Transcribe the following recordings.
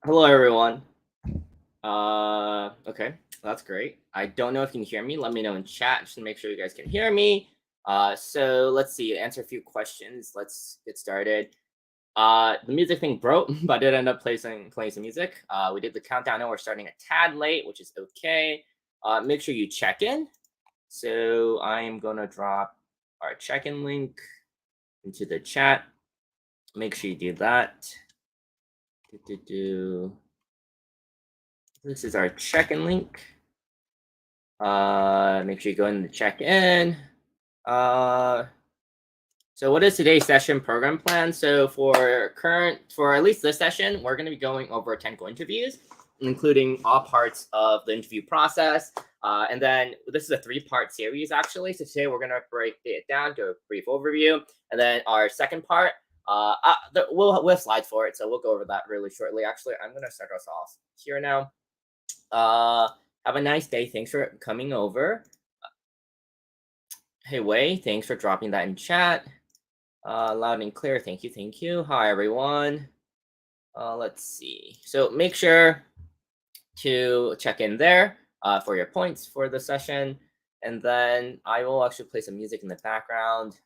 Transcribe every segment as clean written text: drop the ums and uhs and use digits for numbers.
Hello, everyone. Okay, that's great. I don't know if you can hear me. Let me know in chat just to make sure you guys can hear me. So let's see. Answer a few questions. Let's get started. The music thing broke, but I did end up playing some music. We did the countdown. Now we're starting a tad late, which is okay. Make sure you check in. So I am gonna drop our check-in link into the chat. Make sure you do that. This is our check-in link. Make sure you go in the check-in. So what is today's session program plan? So for at least this session, we're going to be going over technical interviews, including all parts of the interview process. And then this is a 3-part series, actually. So today we're going to break it down to a brief overview. And then our second part, we'll have slides for it. So we'll go over that really shortly. Actually, I'm going to start us off here now. Have a nice day. Thanks for coming over. Hey, Wei, thanks for dropping that in chat. Loud and clear. Thank you. Hi, everyone. Let's see. So make sure to check in there for your points for the session. And then I will actually play some music in the background.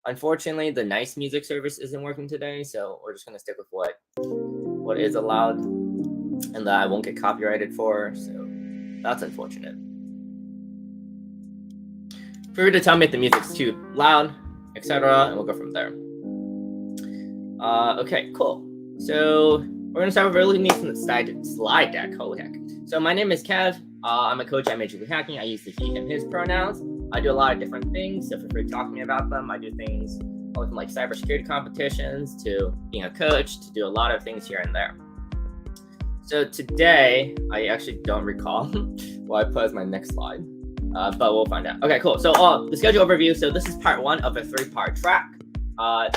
Unfortunately, the nice music service isn't working today, so we're just going to stick with what is allowed and that I won't get copyrighted for. So that's unfortunate. Feel free to tell me if the music's too loud, etc., and we'll go from there. Okay, cool. So we're gonna start with really neat from the slide deck. Holy heck! So my name is Kev. I'm a coach at Major League Hacking. I use the he, him, his pronouns. I do a lot of different things, so feel free to talk to me about them. I do things from like cybersecurity competitions to being a coach to do a lot of things here and there. So today, I actually don't recall what I put as my next slide, but we'll find out. Okay, cool. So the schedule overview. So this is part 1 of a 3-part track.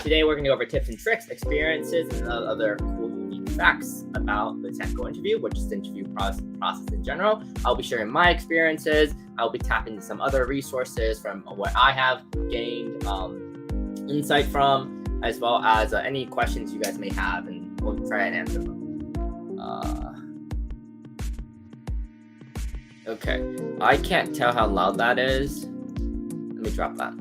Today, we're going to go over tips and tricks, experiences, and other cool, unique facts about the technical interview, which is the interview process in general. I'll be sharing my experiences. I'll be tapping into some other resources from what I have gained insight from, as well as any questions you guys may have, and we'll try and answer them. Okay, I can't tell how loud that is. Let me drop that.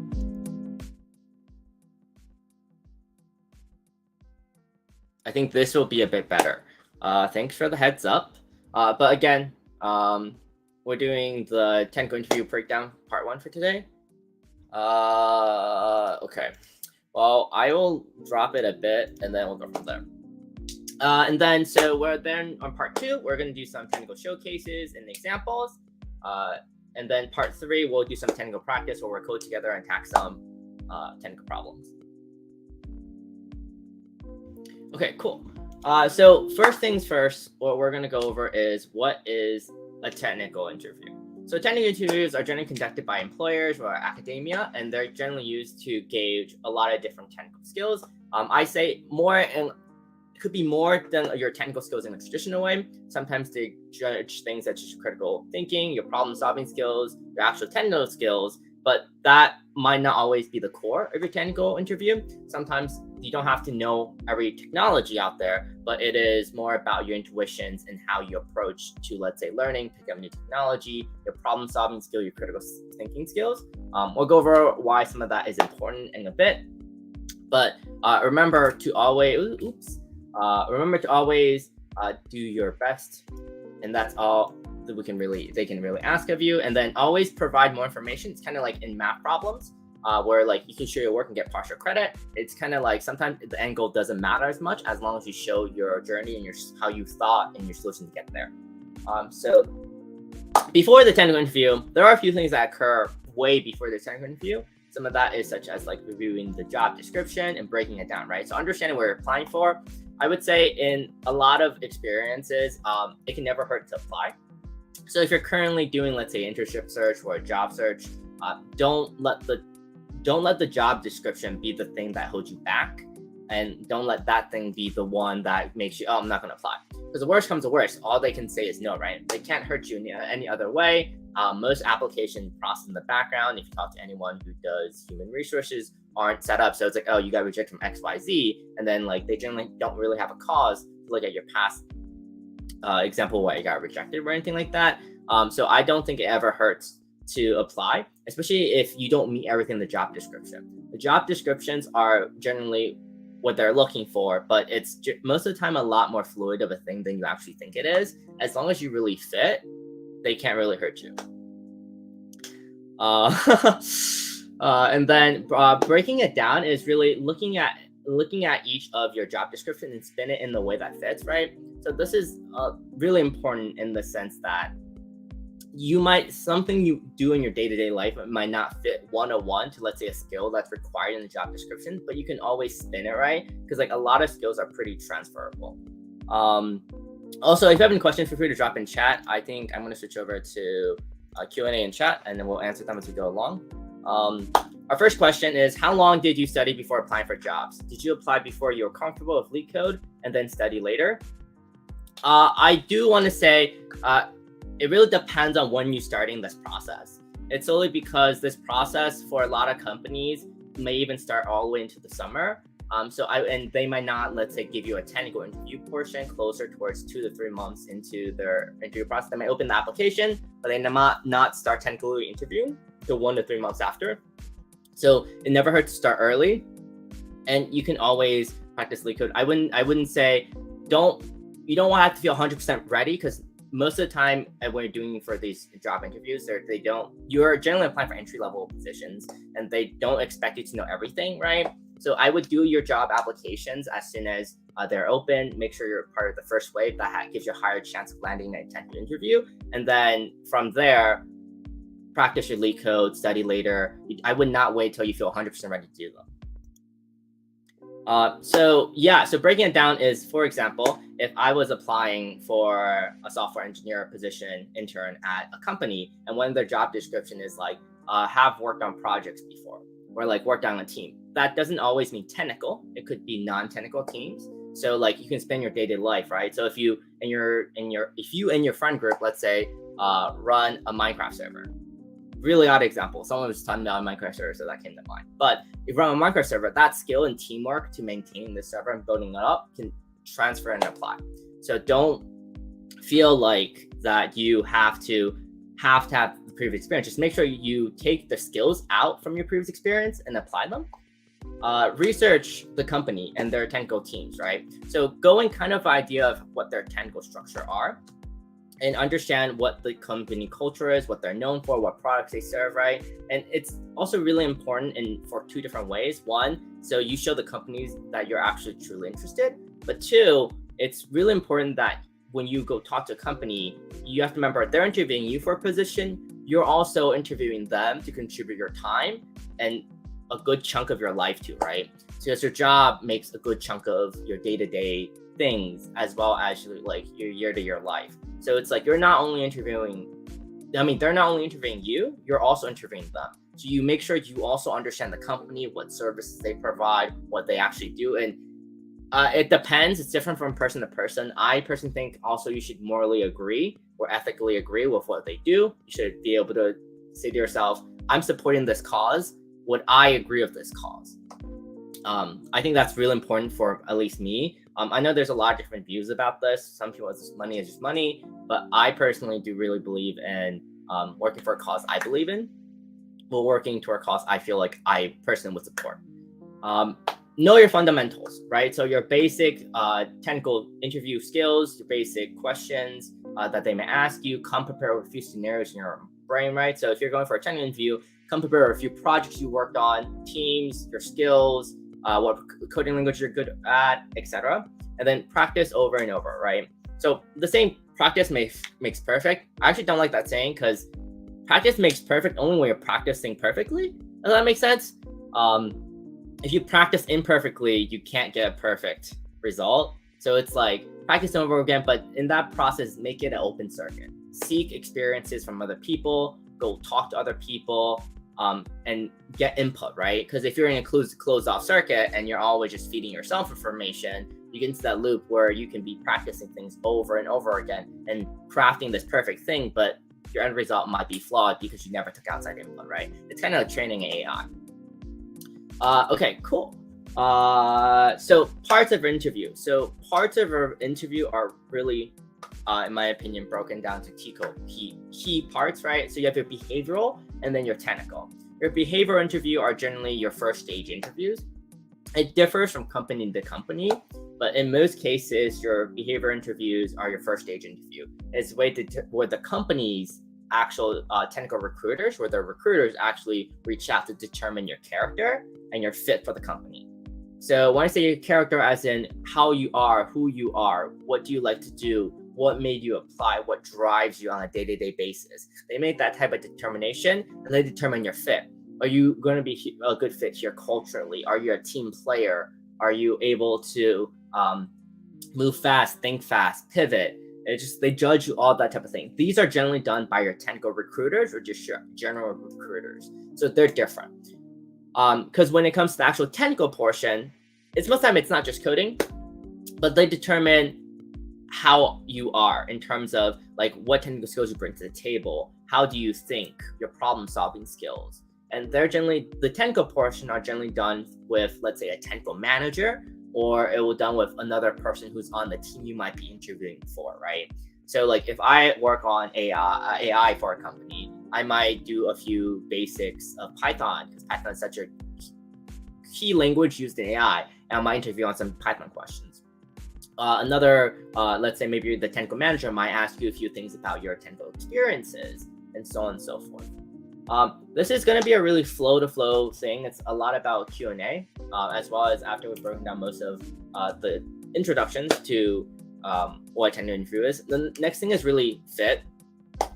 I think this will be a bit better. Thanks for the heads up. But again, we're doing the technical interview breakdown part 1 for today. Okay. Well, I will drop it a bit and then we'll go from there. And then, so we're then on part 2, we're going to do some technical showcases and examples. And then part 3, we'll do some technical practice where we'll code together and tackle some technical problems. Okay, cool. So first things first, what we're going to go over is what is a technical interview. So technical interviews are generally conducted by employers or academia, and they're generally used to gauge a lot of different technical skills. I say more and it could be more than your technical skills in a traditional way. Sometimes they judge things such as critical thinking, your problem-solving skills, your actual technical skills, but that might not always be the core of your technical interview. Sometimes you don't have to know every technology out there, but it is more about your intuitions and how you approach to, let's say, learning, pick up new technology, your problem-solving skill, your critical thinking skills. We'll go over why some of that is important in a bit, but remember to always, do your best, and that's all that they can really ask of you. And then always provide more information. It's kind of like in math problems, where like you can show your work and get partial credit. It's kind of like sometimes the end goal doesn't matter as much as long as you show your journey and how you thought and your solution to get there. So before the technical interview, there are a few things that occur way before the technical interview. Some of that is such as like reviewing the job description and breaking it down, right? So understanding what you're applying for. I would say in a lot of experiences, it can never hurt to apply. So if you're currently doing, let's say, internship search or a job search, don't let the job description be the thing that holds you back, and don't let that thing be the one that makes you, I'm not going to apply. Because the worst comes to worst, all they can say is no, right? They can't hurt you in any other way. Most application process in the background, if you talk to anyone who does human resources, aren't set up. So it's like, oh, you got rejected from XYZ. And then like they generally don't really have a cause to look at your past example why you got rejected or anything like that. So I don't think it ever hurts to apply, especially if you don't meet everything in the job description. The job descriptions are generally what they're looking for, but it's most of the time a lot more fluid of a thing than you actually think it is. As long as you really fit, they can't really hurt you. And then breaking it down is really looking at each of your job description and spin it in the way that fits, right? So this is really important in the sense that something you do in your day-to-day life might not fit one-on-one to, let's say, a skill that's required in the job description, but you can always spin it, right? Because like a lot of skills are pretty transferable. Also, if you have any questions, feel free to drop in chat. I think I'm going to switch over to Q&A in chat, and then we'll answer them as we go along. Our first question is, how long did you study before applying for jobs? Did you apply before you were comfortable with LeetCode and then study later? I do want to say it really depends on when you're starting this process. It's only because this process for a lot of companies may even start all the way into the summer. And they might not, let's say, give you a technical interview portion closer towards 2 to 3 months into their interview process. They might open the application, but they might not start technically interviewing till 1 to 3 months after. So it never hurts to start early, and you can always practice LeetCode. I wouldn't say you don't want to have to feel 100% ready, because most of the time when you're doing for these job interviews, you're generally applying for entry-level positions, and they don't expect you to know everything, right? So I would do your job applications as soon as they're open. Make sure you're part of the first wave. That gives you a higher chance of landing a technical interview. And then from there, practice your LeetCode, study later. I would not wait till you feel 100% ready to do them. So breaking it down is, for example, if I was applying for a software engineer position intern at a company, and one of their job description is like, have worked on projects before, or like worked on a team. That doesn't always mean technical. It could be non-technical teams. So like you can spend your day-to-day life, right? So if you and your friend group, let's say, run a Minecraft server. Really odd example. Someone was talking about a Minecraft server, so that came to mind. But if you run a Minecraft server, that skill and teamwork to maintain the server and building it up can transfer and apply. So don't feel like that you have to have the previous experience. Just make sure you take the skills out from your previous experience and apply them. Research the company and their technical teams, right? So go in kind of idea of what their technical structure are, and understand what the company culture is, what they're known for, what products they serve, right? And it's also really important for 2 different ways. 1, so you show the companies that you're actually truly interested. But 2, it's really important that when you go talk to a company, you have to remember they're interviewing you for a position. You're also interviewing them to contribute your time and a good chunk of your life too, right? So your job makes a good chunk of your day-to-day things, as well as like your year-to-year life. So it's like they're not only interviewing you, you're also interviewing them. So you make sure you also understand the company, what services they provide, what they actually do. And it depends. It's different from person to person. I personally think also you should morally agree or ethically agree with what they do. You should be able to say to yourself, I'm supporting this cause. Would I agree with this cause? I think that's really important for at least me. I know there's a lot of different views about this. Some people, money is just money, but I personally do really believe in working for a cause I believe in, while working toward a cause I feel like I personally would support. Know your fundamentals, right? So your basic technical interview skills, your basic questions that they may ask you. Come prepared with a few scenarios in your brain, right? So if you're going for a technical interview, come prepared with a few projects you worked on, teams, your skills, what coding language you're good at, etc. And then practice over and over, right? So the saying practice makes perfect. I actually don't like that saying, because practice makes perfect only when you're practicing perfectly. Does that make sense? If you practice imperfectly, you can't get a perfect result. So it's like practice over again, but in that process, make it an open circuit. Seek experiences from other people, go talk to other people, and get input, right? Because if you're in a closed off circuit and you're always just feeding yourself information, you get into that loop where you can be practicing things over and over again and crafting this perfect thing, but your end result might be flawed because you never took outside input, right? It's kind of like training AI. Okay, cool. So parts of our interview. So parts of our interview are really in my opinion, broken down to key parts, right? So you have your behavioral and then your technical. Your behavioral interview are generally your first stage interviews. It differs from company to company, but in most cases, your behavior interviews are your first stage interview. It's a way where the company's actual technical recruiters, where the recruiters actually reach out to determine your character and your fit for the company. So when I say your character, as in how you are, who you are, what do you like to do, what made you apply, what drives you on a day-to-day basis. They make that type of determination and they determine your fit. Are you going to be a good fit here culturally? Are you a team player? Are you able to move fast, think fast, pivot? They judge you, all that type of thing. These are generally done by your technical recruiters or just your general recruiters. So they're different. Because when it comes to the actual technical portion, most of the time it's not just coding, but they determine how you are in terms of like what technical skills you bring to the table. How do you think? Your problem solving skills. And the technical portion are generally done with, let's say, a technical manager, or it will be done with another person who's on the team you might be interviewing for, right? So like if I work on AI for a company, I might do a few basics of Python because Python is such a key language used in AI, and I might interview on some Python questions. Let's say maybe the technical manager might ask you a few things about your technical experiences and so on and so forth. This is going to be a really flow-to-flow thing. It's a lot about Q&A, as well as after we've broken down most of the introductions to what a technical interview is. The next thing is really fit.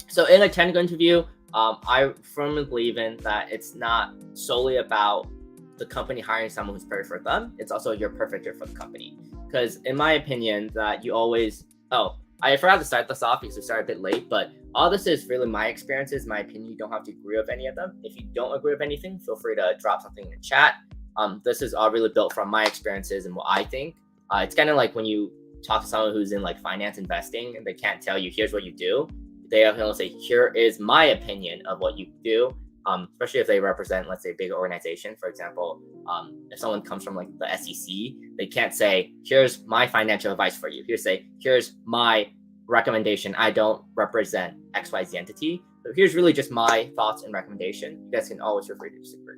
So in a technical interview, I firmly believe in that it's not solely about the company hiring someone who's perfect for them. It's also you're perfect for the company. Because in my opinion, that you always... I forgot to start this off because we started a bit late, but all this is really my experiences, my opinion. You don't have to agree with any of them. If you don't agree with anything, feel free to drop something in the chat. This is all really built from my experiences and what I think. It's kind of like when you talk to someone who's in like finance investing and they can't tell you, here's what you do. They can say, here is my opinion of what you do. Especially if they represent, let's say, a big organization. For example, if someone comes from like the SEC, they can't say, here's my financial advice for you. Here's my recommendation. I don't represent XYZ entity. So here's really just my thoughts and recommendation. You guys can always feel free to disagree.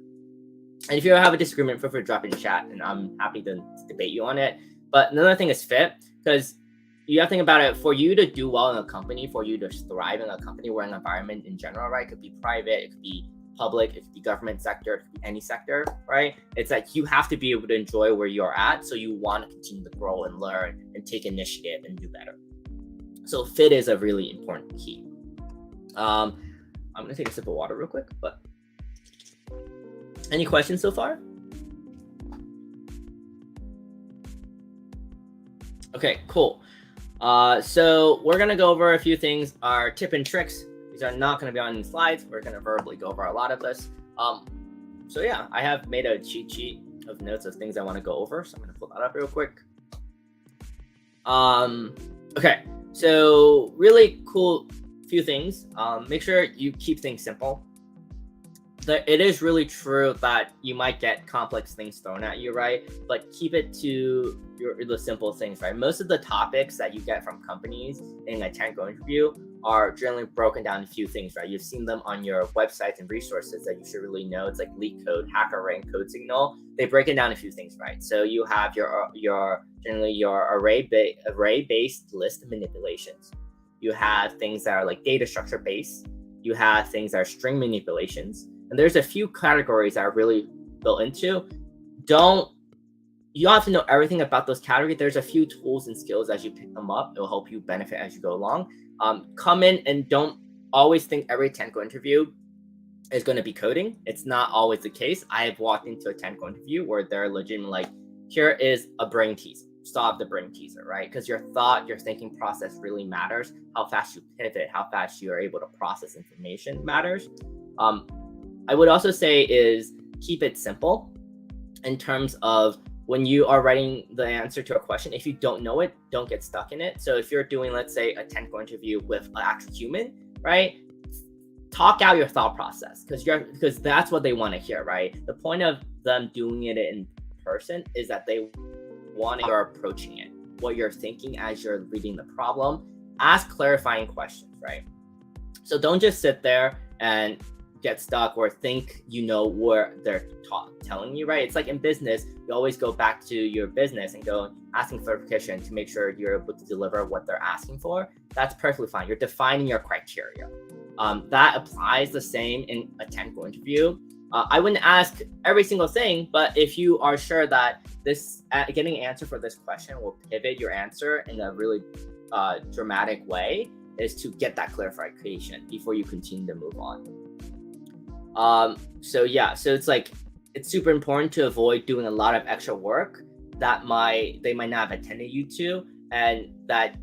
And if you have a disagreement, feel free to drop it in chat and I'm happy to debate you on it. But another thing is fit, because you have to think about it. For you to do well in a company, for you to thrive in a company or an environment in general, right? It could be private, it could be public, it could be government sector, it could be any sector, right? It's like you have to be able to enjoy where you're at, so you want to continue to grow and learn and take initiative and do better. So fit is a really important key. I'm gonna take a sip of water real quick, but any questions so far? Okay, cool. So we're gonna go over a few things, our tip and tricks. These are not going to be on the slides. We're going to verbally go over a lot of this. So yeah, I have made a cheat sheet of notes of things I want to go over. So I'm going to pull that up real quick. Okay, so really cool few things. Make sure you keep things simple. It is really true that you might get complex things thrown at you, right? But keep it to the simple things, right? Most of the topics that you get from companies in a technical interview are generally broken down into a few things, right? You've seen them on your websites and resources that you should really know. It's like LeetCode, HackerRank, CodeSignal. They break it down in a few things, right? So you have your array-based list manipulations. You have things that are like data structure based. You have things that are string manipulations. And there's a few categories that are really built into. You don't have to know everything about those categories. There's a few tools and skills as you pick them up. It will help you benefit as you go along. Come in and don't always think every technical interview is going to be coding. It's not always the case. I have walked into a technical interview where they're legitimately like, here is a brain teaser. Stop the brain teaser, right? Because your thinking process really matters. How fast you pivot, how fast you are able to process information matters. I would also say is keep it simple in terms of when you are writing the answer to a question. If you don't know it, don't get stuck in it. So if you're doing, let's say, a technical interview with an actual human, right? Talk out your thought process because that's what they want to hear, right? The point of them doing it in person is that they want you're approaching it, what you're thinking as you're reading the problem. ask clarifying questions, right? So don't just sit there and get stuck or think you know what they're telling you, right? It's like in business, you always go back to your business and go asking clarification to make sure you're able to deliver what they're asking for. That's perfectly fine. You're defining your criteria. That applies the same in a technical interview. I wouldn't ask every single thing, but if you are sure that this getting an answer for this question will pivot your answer in a really dramatic way, is to get that clarification before you continue to move on. So it's like it's super important to avoid doing a lot of extra work that they might not have attended you to, and that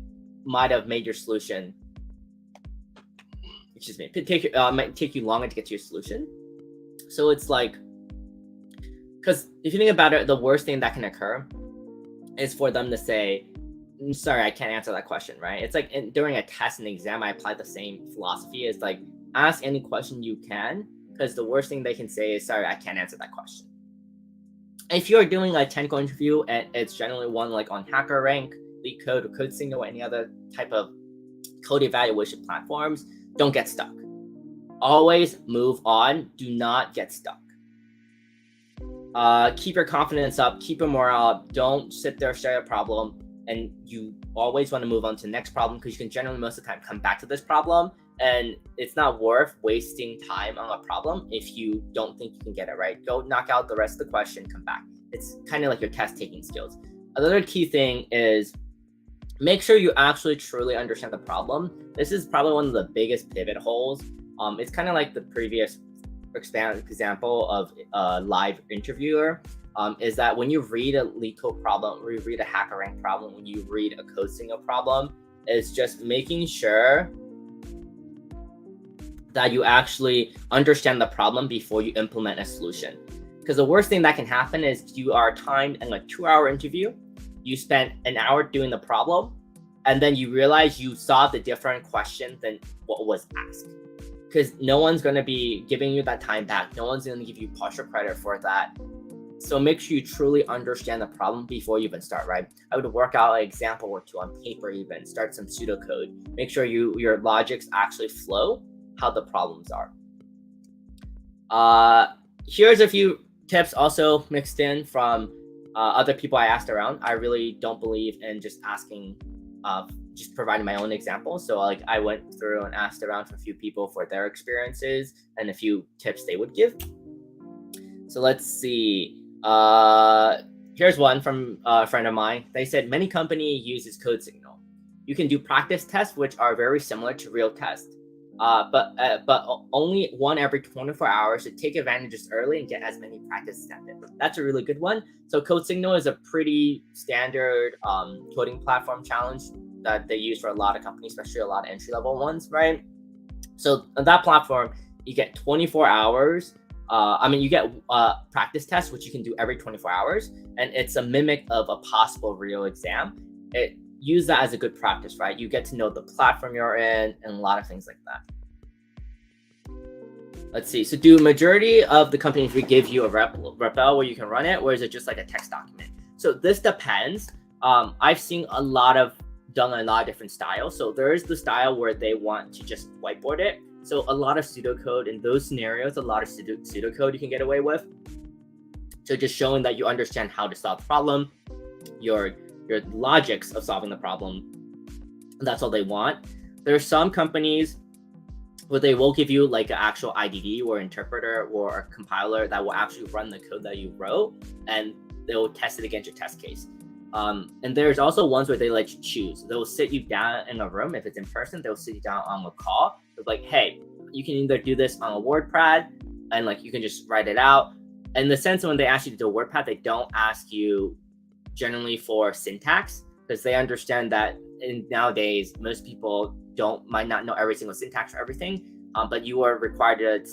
might have made your solution, might take you longer to get to your solution. So it's like, because if you think about it, the worst thing that can occur is for them to say, sorry, I can't answer that question, right? It's like during a test and exam, I apply the same philosophy. It's like, ask any question you can, because the worst thing they can say is, sorry, I can't answer that question. If you're doing a technical interview and it's generally one like on HackerRank, LeetCode, or CodeSignal, or any other type of code evaluation platforms, don't get stuck. Always move on. Do not get stuck. Keep your confidence up. Keep your morale up. Don't sit there, share a problem, and you always want to move on to the next problem, because you can generally most of the time come back to this problem, and it's not worth wasting time on a problem if you don't think you can get it right. Go knock out the rest of the question, come back. It's kind of like your test taking skills. Another key thing is make sure you actually truly understand the problem. This is probably one of the biggest pivot holes. It's kind of like the previous example of a live interviewer, is that when you read a LeetCode problem, or you read a HackerRank problem, when you read a CodeSignal problem, is just making sure that you actually understand the problem before you implement a solution. Because the worst thing that can happen is you are timed in a 2-hour interview, you spent an hour doing the problem, and then you realize you solved a different question than what was asked. Because no one's going to be giving you that time back. No one's going to give you partial credit for that. So make sure you truly understand the problem before you even start, right? I would work out an example or two on paper, even start some pseudocode. Make sure your logics actually flow how the problems are. Here's a few tips also mixed in from other people I asked around. I really don't believe in just asking, just providing my own examples. So like I went through and asked around for a few people for their experiences and a few tips they would give. So let's see. Here's one from a friend of mine. They said many company uses CodeSignal. You can do practice tests, which are very similar to real tests. But only one every 24 hours to take advantages early and get as many practice steps in. That's a really good one. So CodeSignal is a pretty standard coding platform challenge that they use for a lot of companies, especially a lot of entry-level ones, right? So on that platform, you get 24 hours. You get practice tests, which you can do every 24 hours, and it's a mimic of a possible real exam. Use that as a good practice, right? You get to know the platform you're in and a lot of things like that. Let's see. So do majority of the companies give you a REPL where you can run it, or is it just like a text document? So this depends. I've seen done a lot of different styles. So there is the style where they want to just whiteboard it. So a lot of pseudocode in those scenarios, a lot of pseudocode you can get away with. So just showing that you understand how to solve the problem, your logics of solving the problem. That's all they want. There are some companies where they will give you like an actual IDE or interpreter or a compiler that will actually run the code that you wrote, and they will test it against your test case. And there's also ones where they let you choose. They'll sit you down in a room. If it's in person, they'll sit you down on a call. They're like, hey, you can either do this on a WordPad and like you can just write it out. In the sense when they ask you to do a WordPad, they don't ask you generally for syntax, because they understand that nowadays most people might not know every single syntax for everything, but you are required to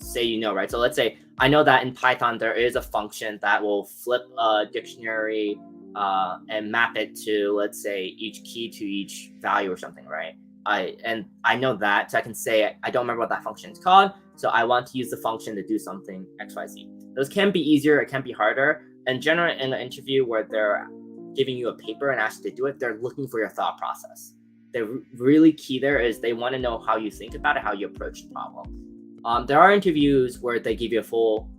say right? So let's say I know that in Python there is a function that will flip a dictionary and map it to, let's say, each key to each value or something, right? I know that, so I can say I don't remember what that function is called, so I want to use the function to do something XYZ. Those can be easier, it can be harder. And generally in an interview where they're giving you a paper and ask you to do it, they're looking for your thought process. the really key there is they want to know how you think about it, how you approach the problem. There are interviews where they give you a full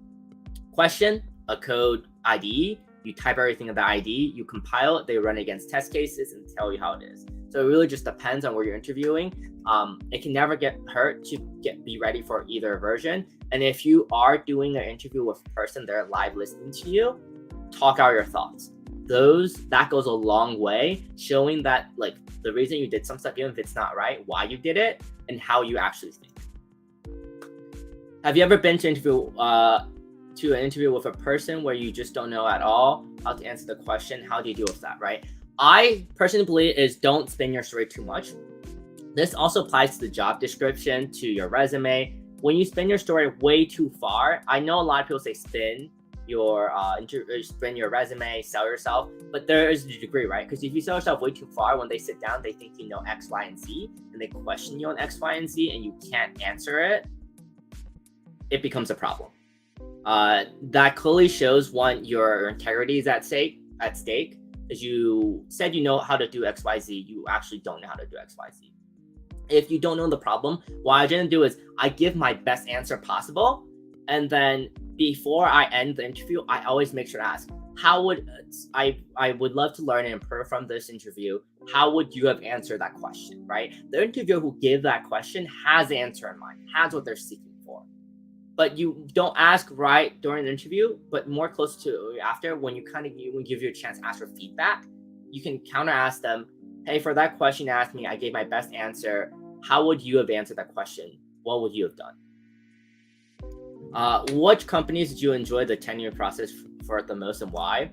question, a code IDE, you type everything in the IDE, you compile it, they run it against test cases and tell you how it is. So it really just depends on where you're interviewing. It can never get hurt to be ready for either version. And if you are doing an interview with a person, they're live listening to you, talk out your thoughts. That goes a long way, showing that like the reason you did some stuff, even if it's not right, why you did it, and how you actually think. Have you ever been to an interview with a person where you just don't know at all how to answer the question? How do you deal with that, right? I personally believe is don't spin your story too much. This also applies to the job description, to your resume. When you spin your story way too far, I know a lot of people say spin your resume, sell yourself, but there is a degree, right? Because if you sell yourself way too far, when they sit down, they think you know X, Y, and Z, and they question you on X, Y, and Z, and you can't answer it, it becomes a problem. That clearly shows, one, your integrity is at stake, as you said you know how to do X, Y, Z, you actually don't know how to do X, Y, Z. If you don't know the problem, what I didn't do is I give my best answer possible, and then before I end the interview, I always make sure to ask, how would I would love to learn and improve from this interview. How would you have answered that question, right? The interviewer who gave that question has the answer in mind, has what they're seeking for. But you don't ask right during the interview, but more close to after, when you give you a chance to ask for feedback, you can counter ask them, hey, for that question you asked me, I gave my best answer. How would you have answered that question? What would you have done? Which companies did you enjoy the tenure process for the most, and why?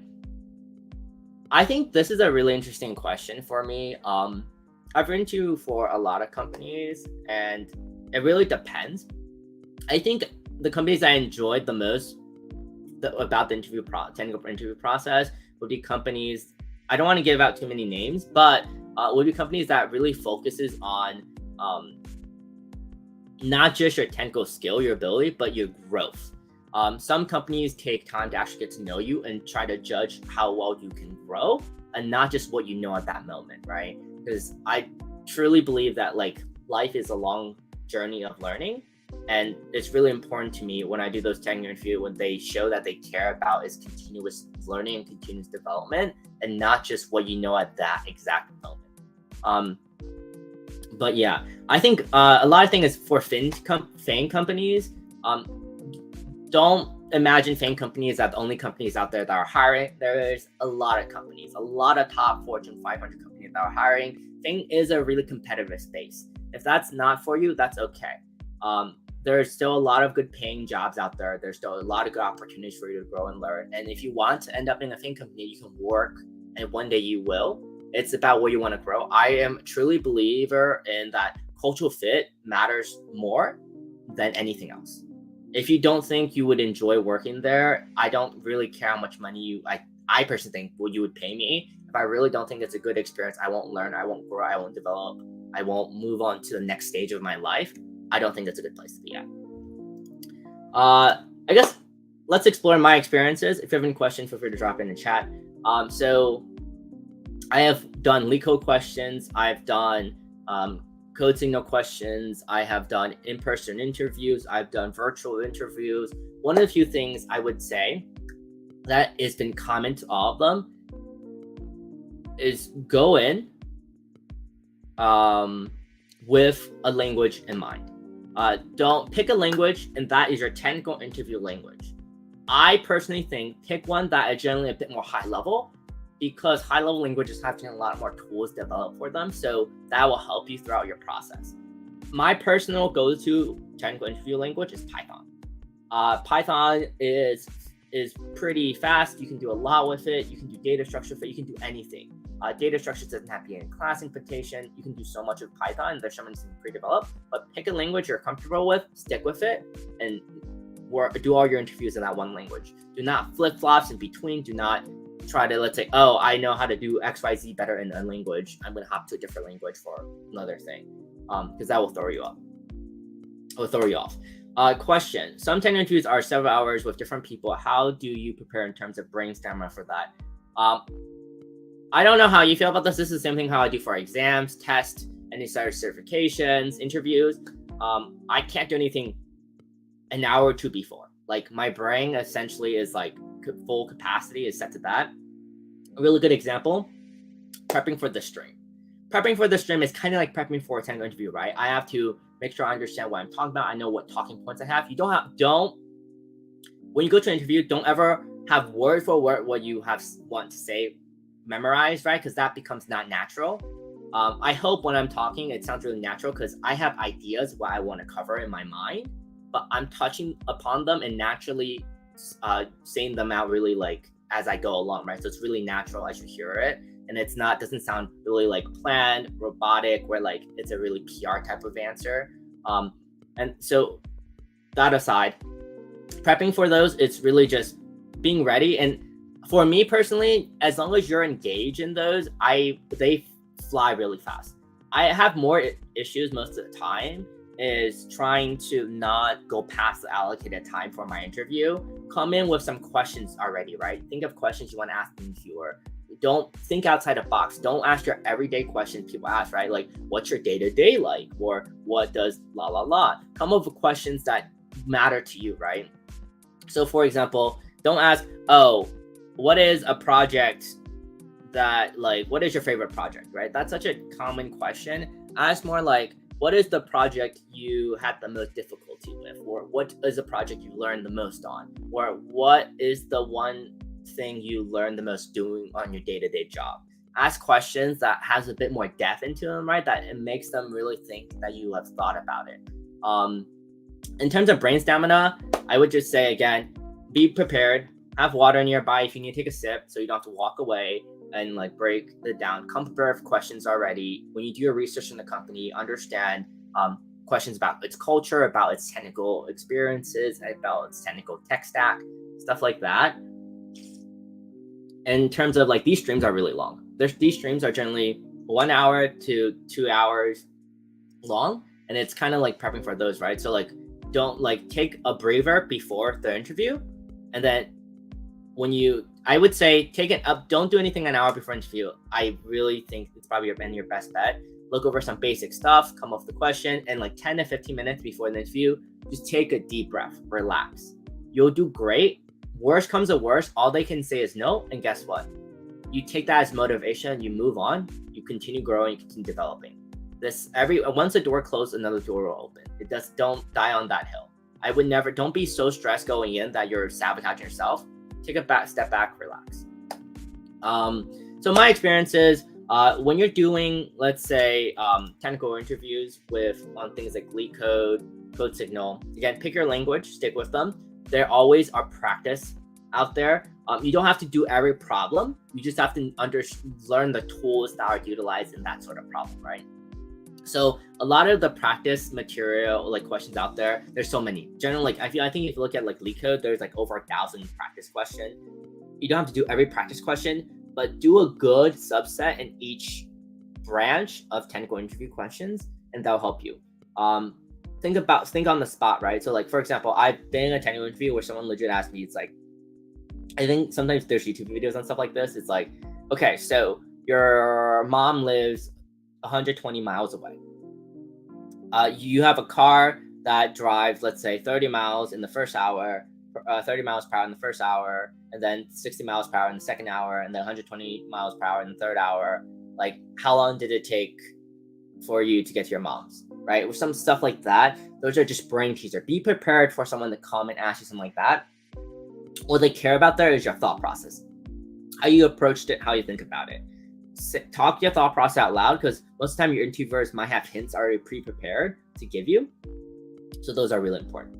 I think this is a really interesting question for me. I've written to for a lot of companies, and it really depends. I think the companies I enjoyed the most about the technical interview process would be companies, I don't want to give out too many names, but would be companies that really focuses on not just your technical skill, your ability, but your growth. Some companies take time to actually get to know you and try to judge how well you can grow, and not just what you know at that moment, right? Because I truly believe that like life is a long journey of learning, and it's really important to me when I do those technical interviews, when they show that they care about is continuous learning and continuous development, and not just what you know at that exact moment. But yeah, I think a lot of things for FAANG companies, don't imagine FAANG companies are the only companies out there that are hiring. There's a lot of companies, a lot of top Fortune 500 companies that are hiring. FAANG is a really competitive space. If that's not for you, that's okay. There's still a lot of good paying jobs out there. There's still a lot of good opportunities for you to grow and learn. And if you want to end up in a FAANG company, you can work, and one day you will. It's about where you want to grow. I am truly a believer in that cultural fit matters more than anything else. If you don't think you would enjoy working there, I don't really care how much money I personally think you would pay me. If I really don't think it's a good experience, I won't learn, I won't grow, I won't develop, I won't move on to the next stage of my life. I don't think that's a good place to be at. I guess let's explore my experiences. If you have any questions, feel free to drop in the chat. So I have done LeetCode questions. I've done code signal questions. I have done in-person interviews. I've done virtual interviews. One of the few things I would say that has been common to all of them is go in with a language in mind. Don't pick a language, and that is your technical interview language. I personally think pick one that is generally a bit more high level, because high-level languages have a lot more tools developed for them, so that will help you throughout your process. My personal go-to technical interview language is Python. Python is pretty fast. You can do a lot with it. You can do data structure with it. You can do anything. Data structure doesn't have to be in class implementation. You can do so much with Python. There's so many things pre-developed, but pick a language you're comfortable with, stick with it, and do all your interviews in that one language. Do not flip-flops in between. Do not try to, let's say, oh, I know how to do XYZ better in a language, I'm going to hop to a different language for another thing, because that will throw you off. Question. Some technical interviews are several hours with different people. How do you prepare in terms of brainstorming for that? I don't know how you feel about this. This is the same thing how I do for exams, tests, any sort of certifications, interviews. I can't do anything an hour or two before. Like my brain essentially is like full capacity is set to that. A really good example, prepping for the stream. Prepping for the stream is kind of like prepping for a technical interview, right? I have to make sure I understand what I'm talking about. I know what talking points I have. When you go to an interview, don't ever have word for word what you want to say memorized, right? Because that becomes not natural. I hope when I'm talking, it sounds really natural because I have ideas what I want to cover in my mind, but I'm touching upon them and naturally saying them out really like as I go along, right? So it's really natural as you hear it. And doesn't sound really like planned, robotic, where like it's a really PR type of answer. And so that aside, prepping for those, it's really just being ready. And for me personally, as long as you're engaged in those, they fly really fast. I have more issues most of the time is trying to not go past the allocated time for my interview. Come in with some questions already, right? Think of questions you want to ask the interviewer. Don't think outside the box. Don't ask your everyday questions people ask, right? Like, what's your day-to-day like? Or what does la la la? Come up with questions that matter to you, right? So for example, don't ask, oh, what is a project what is your favorite project, right? That's such a common question. Ask more like, what is the project you had the most difficulty with? Or what is the project you learned the most on? Or what is the one thing you learn the most doing on your day-to-day job? Ask questions that has a bit more depth into them, right? That it makes them really think that you have thought about it. In terms of brain stamina, I would just say again, be prepared, have water nearby if you need to take a sip so you don't have to walk away and like break it down. Come prepared with questions already. When you do your research in the company, understand questions about its culture, about its technical experiences, about its technical tech stack, stuff like that. In terms of like these streams are really long. These streams are generally 1 hour to 2 hours long, and it's kind of like prepping for those, right? So like don't like take a breather before the interview, and then I would say take it up. Don't do anything an hour before interview. I really think it's probably your best bet. Look over some basic stuff, come off the question, and like 10 to 15 minutes before the interview, just take a deep breath, relax. You'll do great. Worst comes to worst, all they can say is no, and guess what? You take that as motivation, you move on, you continue growing, you continue developing. Once a door closes, another door will open. Don't die on that hill. Don't be so stressed going in that you're sabotaging yourself. Take a step back, relax. So my experience is when you're doing, let's say, technical interviews on things like LeetCode, CodeSignal, again, pick your language, stick with them. There always are practice out there. You don't have to do every problem. You just have to learn the tools that are utilized in that sort of problem, right? So a lot of the practice material, like questions out there, there's so many. Generally, like I think if you look at like LeetCode, there's like over 1,000 practice questions. You don't have to do every practice question, but do a good subset in each branch of technical interview questions, and that'll help you. Think on the spot, right? So like, for example, I've been in a technical interview where someone legit asked me, it's like, I think sometimes there's YouTube videos and stuff like this. It's like, okay, so your mom lives 120 miles away. You have a car that drives, let's say, 30 miles in the first hour, 30 miles per hour in the first hour, and then 60 miles per hour in the second hour, and then 120 miles per hour in the third hour. Like, how long did it take for you to get to your mom's, right? With some stuff like that, those are just brain teaser. Be prepared for someone to come and ask you something like that. What they care about there is your thought process, how you approached it, how you think about it. Talk your thought process out loud, because most of the time your interviewers might have hints already pre-prepared to give you. So those are really important.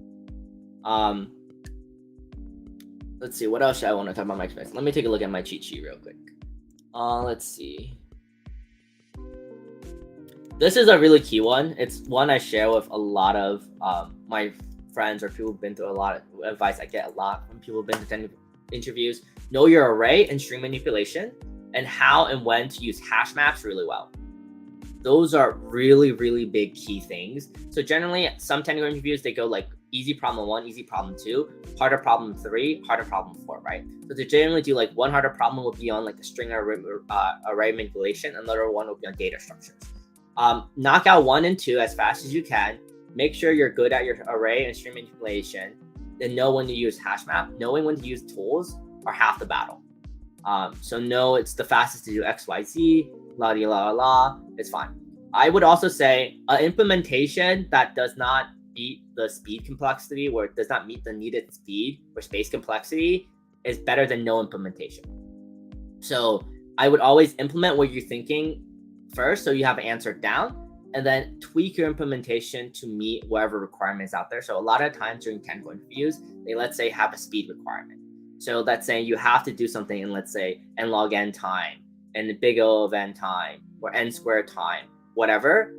Let's see, what else should I want to talk about my experience? Let me take a look at my cheat sheet real quick. Let's see. This is a really key one. It's one I share with a lot of my friends or people who've been through a lot of advice I get a lot from people who've been to technical interviews. Know your array and string manipulation, and how and when to use hash maps really well. Those are really, really big key things. So generally, some technical interviews, they go like easy problem 1, easy problem 2, harder problem 3, harder problem 4, right? So to generally do like one harder problem will be on like the string array manipulation, another one will be on data structures. Knock out 1 and 2 as fast as you can. Make sure you're good at your array and string manipulation. Then know when to use hash map. Knowing when to use tools are half the battle. So know it's the fastest to do XYZ, la di la la, it's fine. I would also say an implementation that does not beat the speed complexity, where it does not meet the needed speed or space complexity, is better than no implementation. So I would always implement what you're thinking first, so you have an answer down, and then tweak your implementation to meet whatever requirements out there. So a lot of times during technical interviews, they let's say have a speed requirement. So that's saying you have to do something in, let's say, n log n time, and the big O of n time, or n squared time, whatever.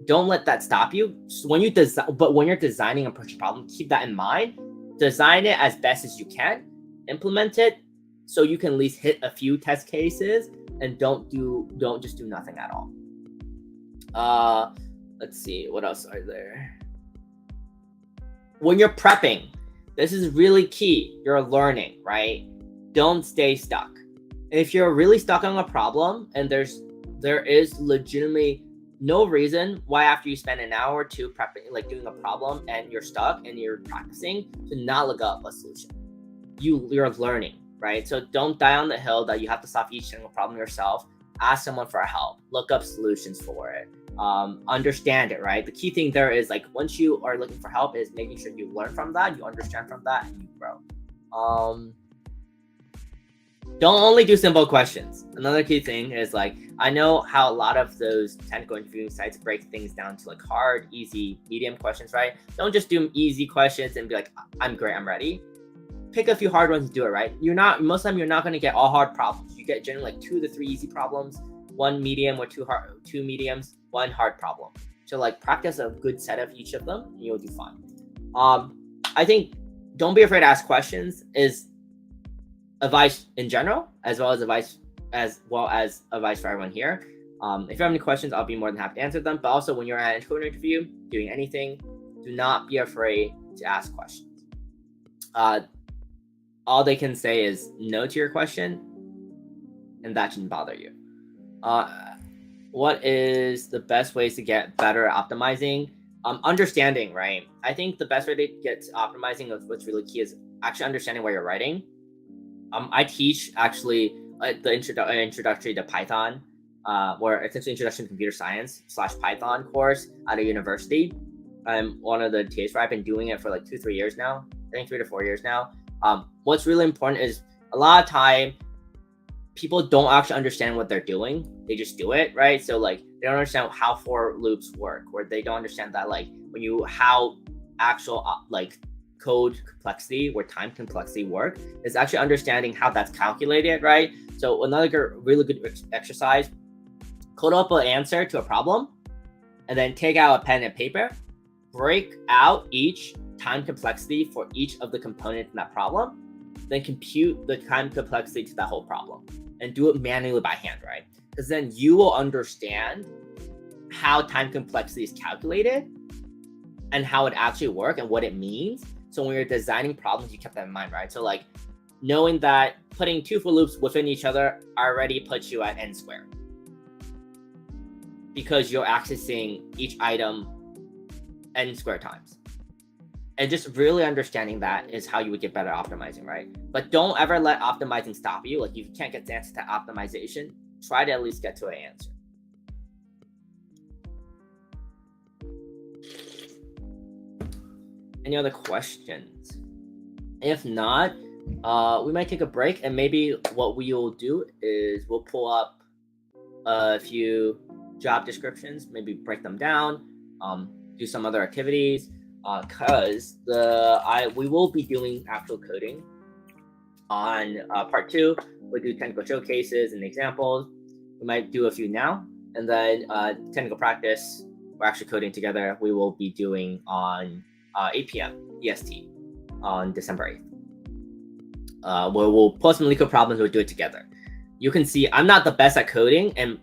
Don't let that stop you. So when you're designing a project problem, keep that in mind. Design it as best as you can. Implement it so you can at least hit a few test cases, and don't just do nothing at all. Let's see, what else are there? When you're prepping, this is really key. You're learning, right? Don't stay stuck. If you're really stuck on a problem and there is legitimately no reason why after you spend an hour or two prepping, like doing a problem, and you're stuck and you're practicing, to not look up a solution. You're learning, right? So don't die on the hill that you have to solve each single problem yourself. Ask someone for help. Look up solutions for it. Understand it, right? The key thing there is, like, once you are looking for help, is making sure you learn from that, you understand from that, and you grow. Don't only do simple questions. Another key thing is, like, I know how a lot of those technical interviewing sites break things down to like hard, easy, medium questions, right? Don't just do easy questions and be like, I'm great, I'm ready. Pick a few hard ones and do it, right? Most of the time you're not going to get all hard problems. You get generally like 2 to 3 easy problems, 1 medium or 2 mediums, 1 hard problem. So like practice a good set of each of them and you'll do fine. I think don't be afraid to ask questions is advice in general, as well as advice for everyone here. If you have any questions, I'll be more than happy to answer them. But also, when you're at an interview, doing anything, do not be afraid to ask questions. All they can say is no to your question, and that shouldn't bother you. What is the best ways to get better at optimizing? Understanding, right? I think the best way to get to optimizing of what's really key is actually understanding what you're writing. I teach actually the introductory to Python, where it's an introduction to computer science / Python course at a university. I'm one of the TAs for. I've been doing it for like 2-3 years now. I think 3 to 4 years now. What's really important is a lot of time people don't actually understand what they're doing. They just do it, right? So like they don't understand how for loops work, or they don't understand that like how actual like code complexity or time complexity work is actually understanding how that's calculated, right? So another really good exercise, code up an answer to a problem, and then take out a pen and paper, break out each time complexity for each of the components in that problem, then compute the time complexity to that whole problem, and do it manually by hand, right? Because then you will understand how time complexity is calculated and how it actually works and what it means. So when you're designing problems, you kept that in mind, right? So like knowing that putting 2 for loops within each other already puts you at n squared, because you're accessing each item n squared times. And just really understanding that is how you would get better at optimizing, right? But don't ever let optimizing stop you. Like if you can't get the answer to optimization, try to at least get to an answer. Any other questions? If not, we might take a break, and maybe what we will do is we'll pull up a few job descriptions, maybe break them down, do some other activities, because we will be doing actual coding on part 2. We'll do technical showcases and examples. We might do a few now, and then technical practice, we're actually coding together. We will be doing on 8 p.m. EST on December 8th. Where we'll post some LeetCode problems, we'll do it together. You can see I'm not the best at coding, and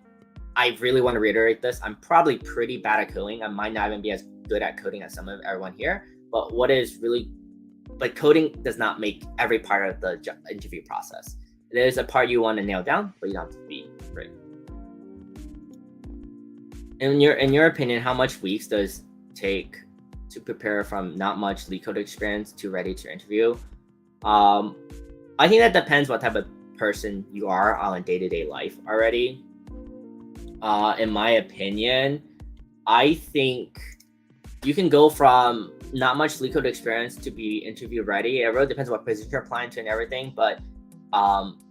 I really want to reiterate this. I'm probably pretty bad at coding. I might not even be as good at coding as some of everyone here, But coding does not make every part of the interview process. There's a part you want to nail down, but you don't have to be great. In your opinion, how much weeks does it take to prepare from not much LeetCode experience to ready to interview? I think that depends what type of person you are on a day-to-day life already. In my opinion, I think you can go from not much LeetCode experience to be interview ready. It really depends what position you're applying to and everything. But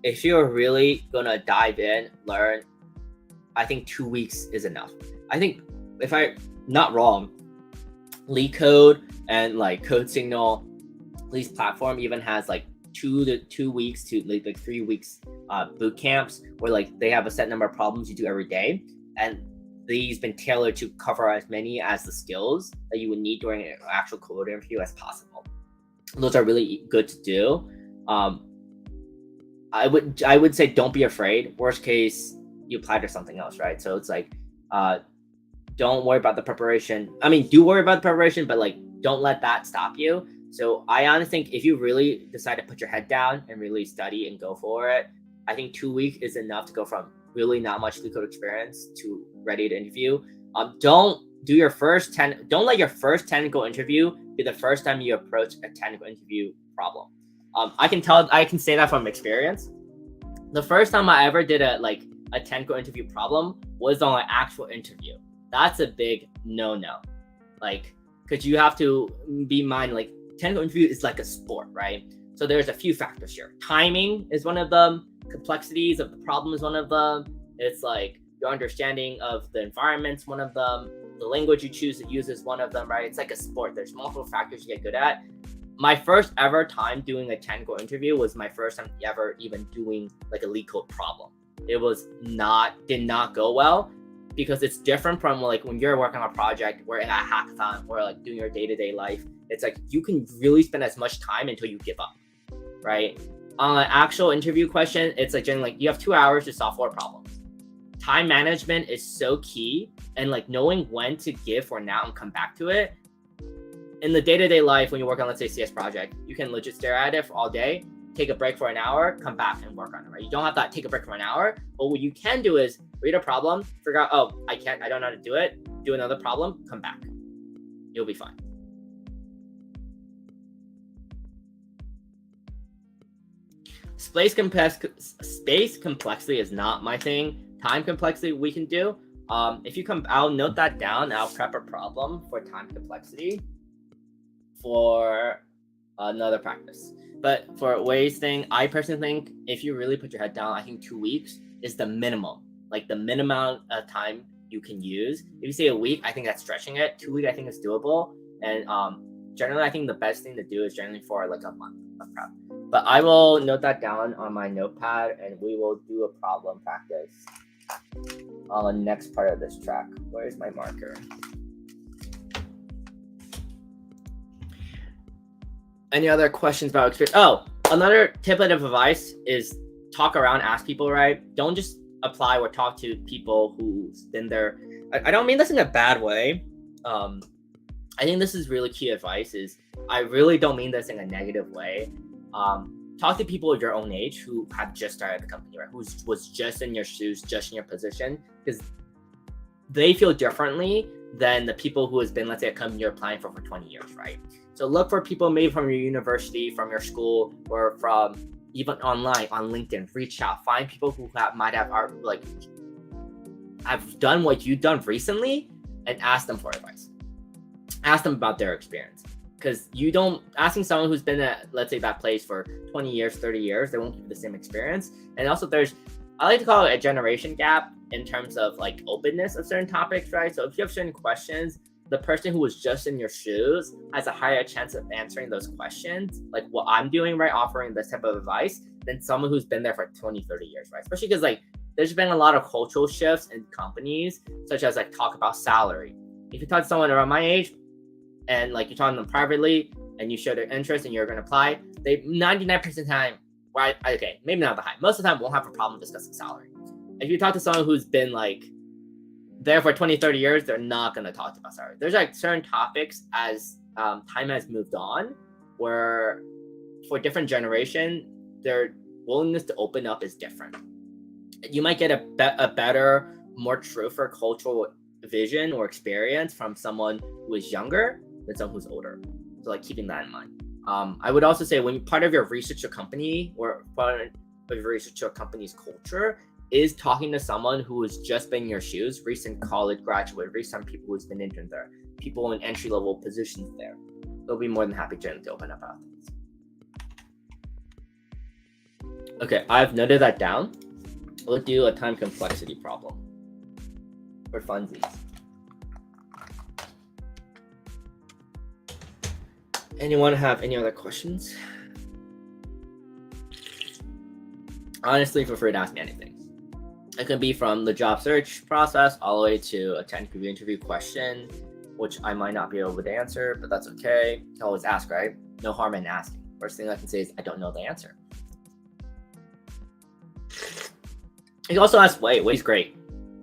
if you're really gonna dive in, learn, I think 2 weeks is enough. I think, if I'm not wrong, LeetCode and like CodeSignal, Lee's platform even has like 2 weeks to like 3 weeks boot camps where like they have a set number of problems you do every day, and these been tailored to cover as many as the skills that you would need during an actual code interview as possible. Those are really good to do. I would say don't be afraid. Worst case, you apply to something else, right? So it's like, don't worry about the preparation. I mean, do worry about the preparation, but like, don't let that stop you. So I honestly think if you really decide to put your head down and really study and go for it, I think 2 weeks is enough to go from really not much LeetCode experience to ready to interview. Don't let your first technical interview be the first time you approach a technical interview problem. I can say that from experience. The first time I ever did a technical interview problem was on an actual interview. That's a big no-no. Like, because you have to be in mind, like, technical interview is like a sport, right? So there's a few factors here. Timing is one of them. Complexities of the problem is one of them. It's like your understanding of the environment's one of them. The language you choose to use is one of them, right? It's like a sport. There's multiple factors you get good at. My first ever time doing a technical interview was my first time ever even doing like a LeetCode problem. It did not go well, because it's different from like when you're working on a project or in a hackathon or like doing your day-to-day life. It's like you can really spend as much time until you give up, right? On an actual interview question, it's like generally like you have 2 hours to solve 4 problems. Time management is so key, and like knowing when to give for now and come back to it. In the day-to-day life, when you work on, let's say, CS project, you can legit stare at it for all day, take a break for an hour, come back and work on it, right? You don't have to take a break for an hour, but what you can do is read a problem, figure out, oh, I don't know how to do it, do another problem, come back. You'll be fine. Space complexity is not my thing. Time complexity we can do. I'll note that down. I'll prep a problem for time complexity for another practice. But for Wei's thing, I personally think if you really put your head down, I think 2 weeks is the minimum. Like the minimum of time you can use. If you say a week, I think that's stretching it. 2 weeks, I think is doable. And generally, I think the best thing to do is generally for like a month of prep. But I will note that down on my notepad, and we will do a problem practice on the next part of this track. Where's my marker? Any other questions about experience? Oh, another tip of advice is talk around, ask people, right? Don't just apply or talk to people who's been there. I don't mean this in a bad way. I think this is really key advice. I really don't mean this in a negative way. Talk to people of your own age who have just started the company, right? Who was just in your shoes, just in your position, because they feel differently than the people who has been, let's say, a company you're applying for 20 years, right? So look for people maybe from your university, from your school, or from even online on LinkedIn. Reach out, find people who might have done what you've done recently, and ask them for advice. Ask them about their experience. Because asking someone who's been at, let's say, that place for 20 years, 30 years, they won't give you the same experience. And also I like to call it a generation gap in terms of like openness of certain topics, right? So if you have certain questions, the person who was just in your shoes has a higher chance of answering those questions, like what I'm doing, right? Offering this type of advice than someone who's been there for 20, 30 years, right? Especially because like there's been a lot of cultural shifts in companies, such as like talk about salary. If you talk to someone around my age, and like you're talking to them privately and you show their interest and you're going to apply, they 99% of the time, right? Okay, maybe not the high. Most of the time won't have a problem discussing salary. If you talk to someone who's been like there for 20, 30 years, they're not going to talk about salary. There's like certain topics as time has moved on, where for different generation, their willingness to open up is different. You might get a better, more truthful cultural vision or experience from someone who is younger than someone who's older. So like keeping that in mind. I would also say when part of your research a company or part of your research a company's culture is talking to someone who has just been in your shoes, recent college graduate, recent people who's been intern there, people in entry level positions there. They'll be more than happy to open up about things. Okay, I've noted that down. We'll do a time complexity problem for funsies. Anyone have any other questions? Honestly, feel free to ask me anything. It can be from the job search process all the way to a technical interview question, which I might not be able to answer, but that's okay. You can always ask, right? No harm in asking. First thing I can say is I don't know the answer. You can also ask Wade. Wade's great.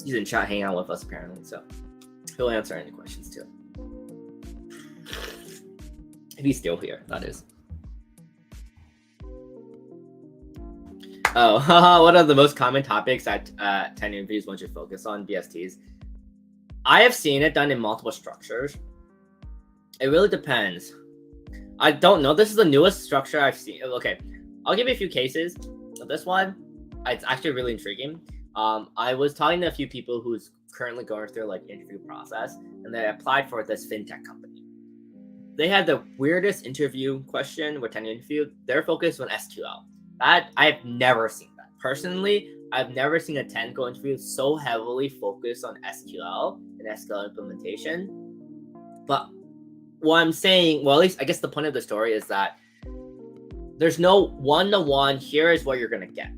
He's in chat hanging out with us apparently, so he'll answer any questions too. If he's still here, that is. Oh, what are the most common topics that 10 interviews want you to focus on, BSTs? I have seen it done in multiple structures. It really depends. I don't know. This is the newest structure I've seen. Okay, I'll give you a few cases. This one, it's actually really intriguing. I was talking to a few people who's currently going through like interview process, and they applied for this fintech company. They had the weirdest interview question with 10 interview. Their focus on SQL. That I've never seen that. Personally, I've never seen a technical interview so heavily focused on SQL and SQL implementation. But what I'm saying, well, at least I guess the point of the story is that there's no one-to-one, here is what you're going to get.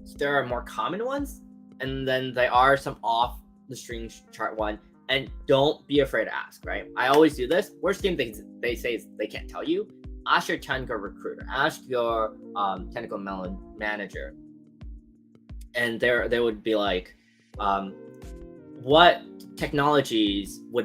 So there are more common ones, and then there are some off-the-string chart one, and don't be afraid to ask, right? I always do this. Worst thing they say is they can't tell you. Ask your technical recruiter, ask your technical manager, and they would be like, what technologies will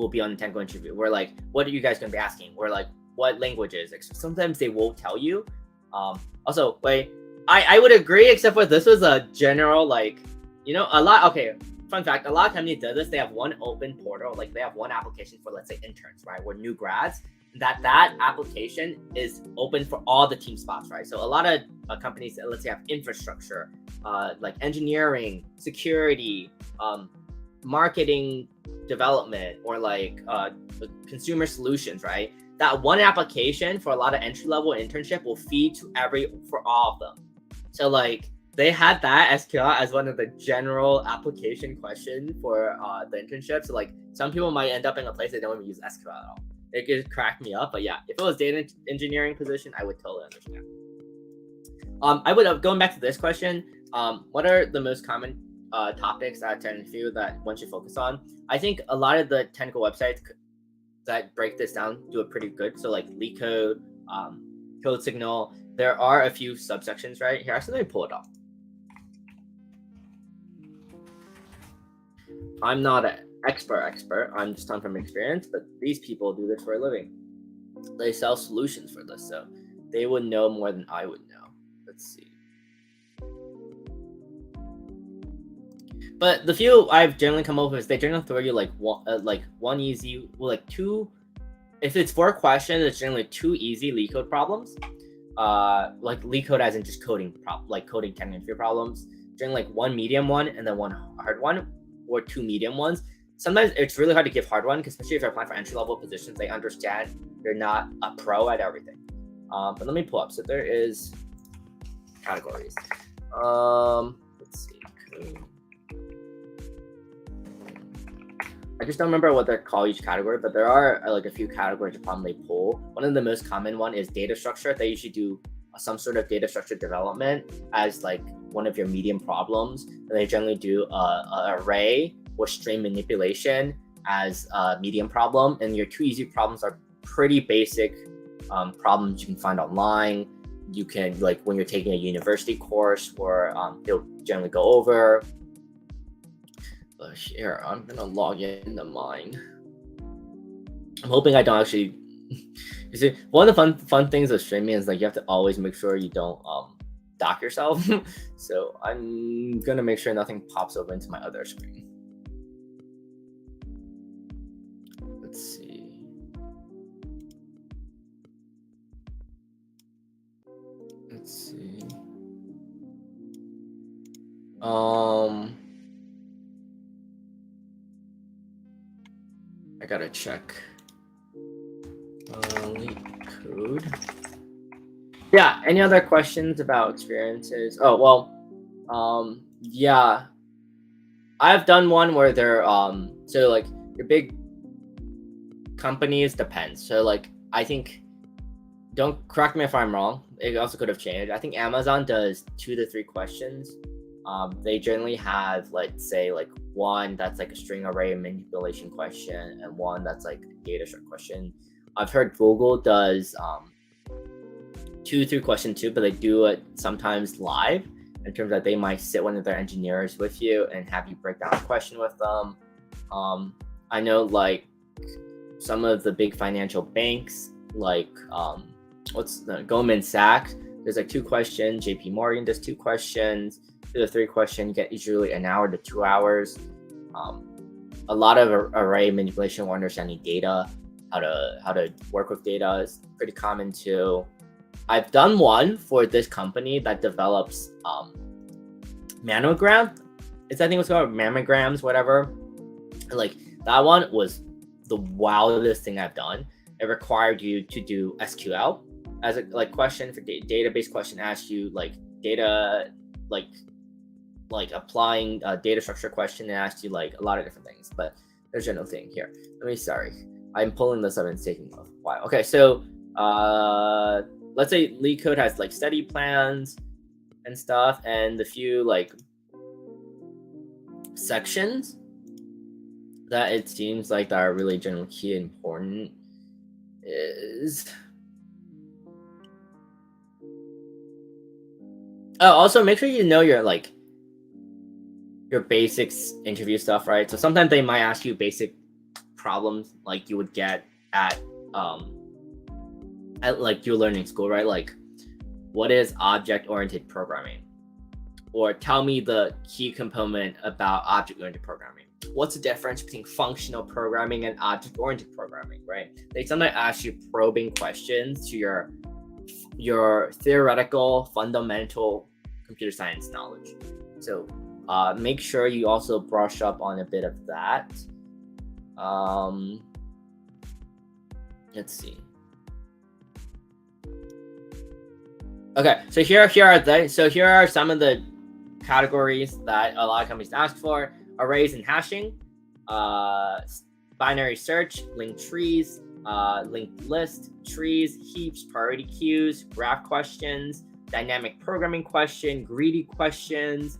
be on the technical interview? We're like, what are you guys going to be asking? We're like, what languages? Sometimes they will tell you. Also, wait, I would agree, except for this was a general, like, you know, a lot. Okay, fun fact, a lot of companies do this. They have one open portal, like they have one application for, let's say, interns, right? We're new grads. That application is open for all the team spots, right? So a lot of companies, let's say, have infrastructure, like engineering, security, marketing development, or like consumer solutions, right? That one application for a lot of entry-level internship will feed to for all of them. So like they had that SQL as one of the general application question for the internship. So like some people might end up in a place they don't even use SQL at all. It could crack me up, but yeah, if it was data engineering position, I would totally understand. I would going back to this question. What are the most common topics at interview that one should focus on? I think a lot of the technical websites that break this down do it pretty good. So like LeetCode, Code Signal. There are a few subsections right here. Actually, let me pull it up. I'm not an expert. I'm just talking from experience, but these people do this for a living. They sell solutions for this, so they would know more than I would know. Let's see. But the few I've generally come up with is they generally throw you like one easy, well, like two. If it's 4 questions, it's generally 2 easy LeetCode problems. Like LeetCode as in just coding coding technical problems. Generally like 1 medium one and then 1 hard one, or 2 medium ones. Sometimes it's really hard to give hard one, because especially if you're applying for entry-level positions, they understand you're not a pro at everything. But let me pull up. So there is categories. Let's see. I just don't remember what they call each category, but there are like a few categories upon they pull. One of the most common one is data structure. They usually do some sort of data structure development as like one of your medium problems. And they generally do an array or string manipulation as a medium problem. And your 2 easy problems are pretty basic problems you can find online. You can, like when you're taking a university course, or they'll generally go over. But here, I'm gonna log into mine. I'm hoping I don't actually. You see, one of the fun things of streaming is like you have to always make sure you don't dock yourself. So I'm gonna make sure nothing pops over into my other screen. Let's see. I gotta check. LeetCode. Yeah. Any other questions about experiences? Oh well. Yeah. I've done one where they're so like your big companies depends. So like I think, don't correct me if I'm wrong. It also could have changed. I think Amazon does 2 to 3 questions. They generally have, let's say, like one that's like a string array manipulation question and one that's like a data structure question. I've heard Google does 2 3 question too, but they do it sometimes live in terms that they might sit one of their engineers with you and have you break down a question with them. I know like some of the big financial banks, like what's the Goldman Sachs, there's like 2 questions. JP Morgan does 2 questions. 2 to 3 questions, you get usually an hour to 2 hours. A lot of array manipulation or understanding data, how to work with data is pretty common too. I've done one for this company that develops mammogram. I think it's called mammograms, whatever. Like that one was the wildest thing I've done. It required you to do SQL as a like question for database question. Asks you like data, like applying a data structure question, and asks you like a lot of different things. But there's a general thing here. I'm pulling this up and it's taking a while. Okay, so let's say LeetCode has like study plans and stuff, and the few like sections that it seems like that are really generally key and important is also make sure you know your like your basics interview stuff, right? So sometimes they might ask you basic problems like you would get at like your learning school, right? Like what is object-oriented programming? Or tell me the key component about object-oriented programming. What's the difference between functional programming and object-oriented programming, right? They sometimes ask you probing questions to your theoretical, fundamental computer science knowledge. So make sure you also brush up on a bit of that. Let's see. Okay, so here are some of the categories that a lot of companies ask for: arrays and hashing, binary search, linked trees, linked list, trees, heaps, priority queues, graph questions, dynamic programming question, greedy questions,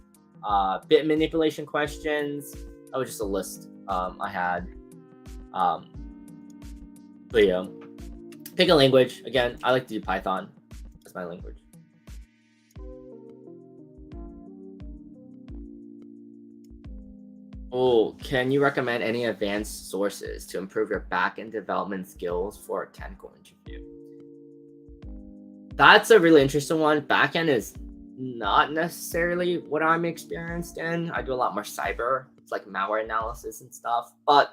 bit manipulation questions. That was just a list I had. But yeah, pick a language. Again, I like to do Python. That's my language. Oh, can you recommend any advanced sources to improve your backend development skills for a technical interview? That's a really interesting one. Backend is not necessarily what I'm experienced in. I do a lot more cyber. It's like malware analysis and stuff. But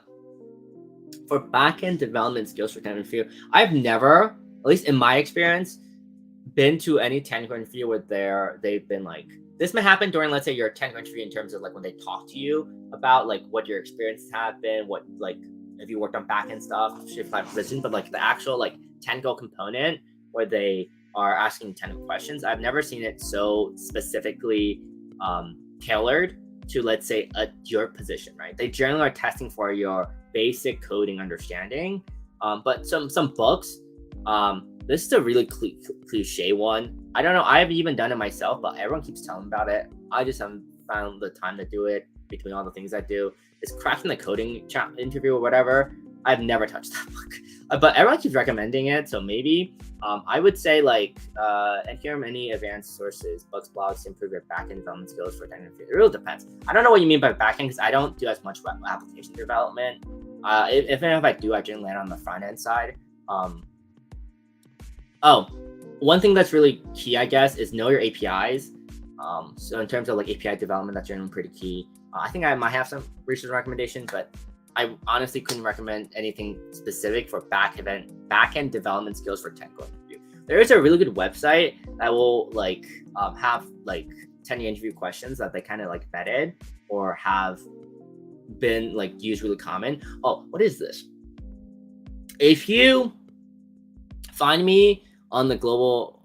for backend development skills for technical interview, I've never, at least in my experience, been to any technical interview where they've been like, this may happen during, let's say, your technical interview in terms of like when they talk to you about like what your experiences have been, what like if you worked on backend stuff, shift type position, but like the actual like technical component where they are asking technical questions, I've never seen it so specifically tailored to, let's say, your position, right? They generally are testing for your basic coding understanding, but some books. This is a really cliche one. I don't know. I haven't even done it myself, but everyone keeps telling me about it. I just haven't found the time to do it between all the things I do. It's Cracking the Coding interview or whatever. I've never touched that book, but everyone keeps recommending it. So maybe I would say like, and here are many advanced sources, books, blogs to improve your backend development skills for technical interview. It really depends. I don't know what you mean by backend because I don't do as much web application development. If I do, I didn't land on the front end side. One thing that's really key, I guess, is know your APIs. So in terms of like API development, that's generally pretty key. I think I might have some research recommendations, but I honestly couldn't recommend anything specific for back-end development skills for technical interview. There is a really good website that will like have like 10 interview questions that they kind of like vetted or have been like used really common. Oh, what is this? If you find me on the global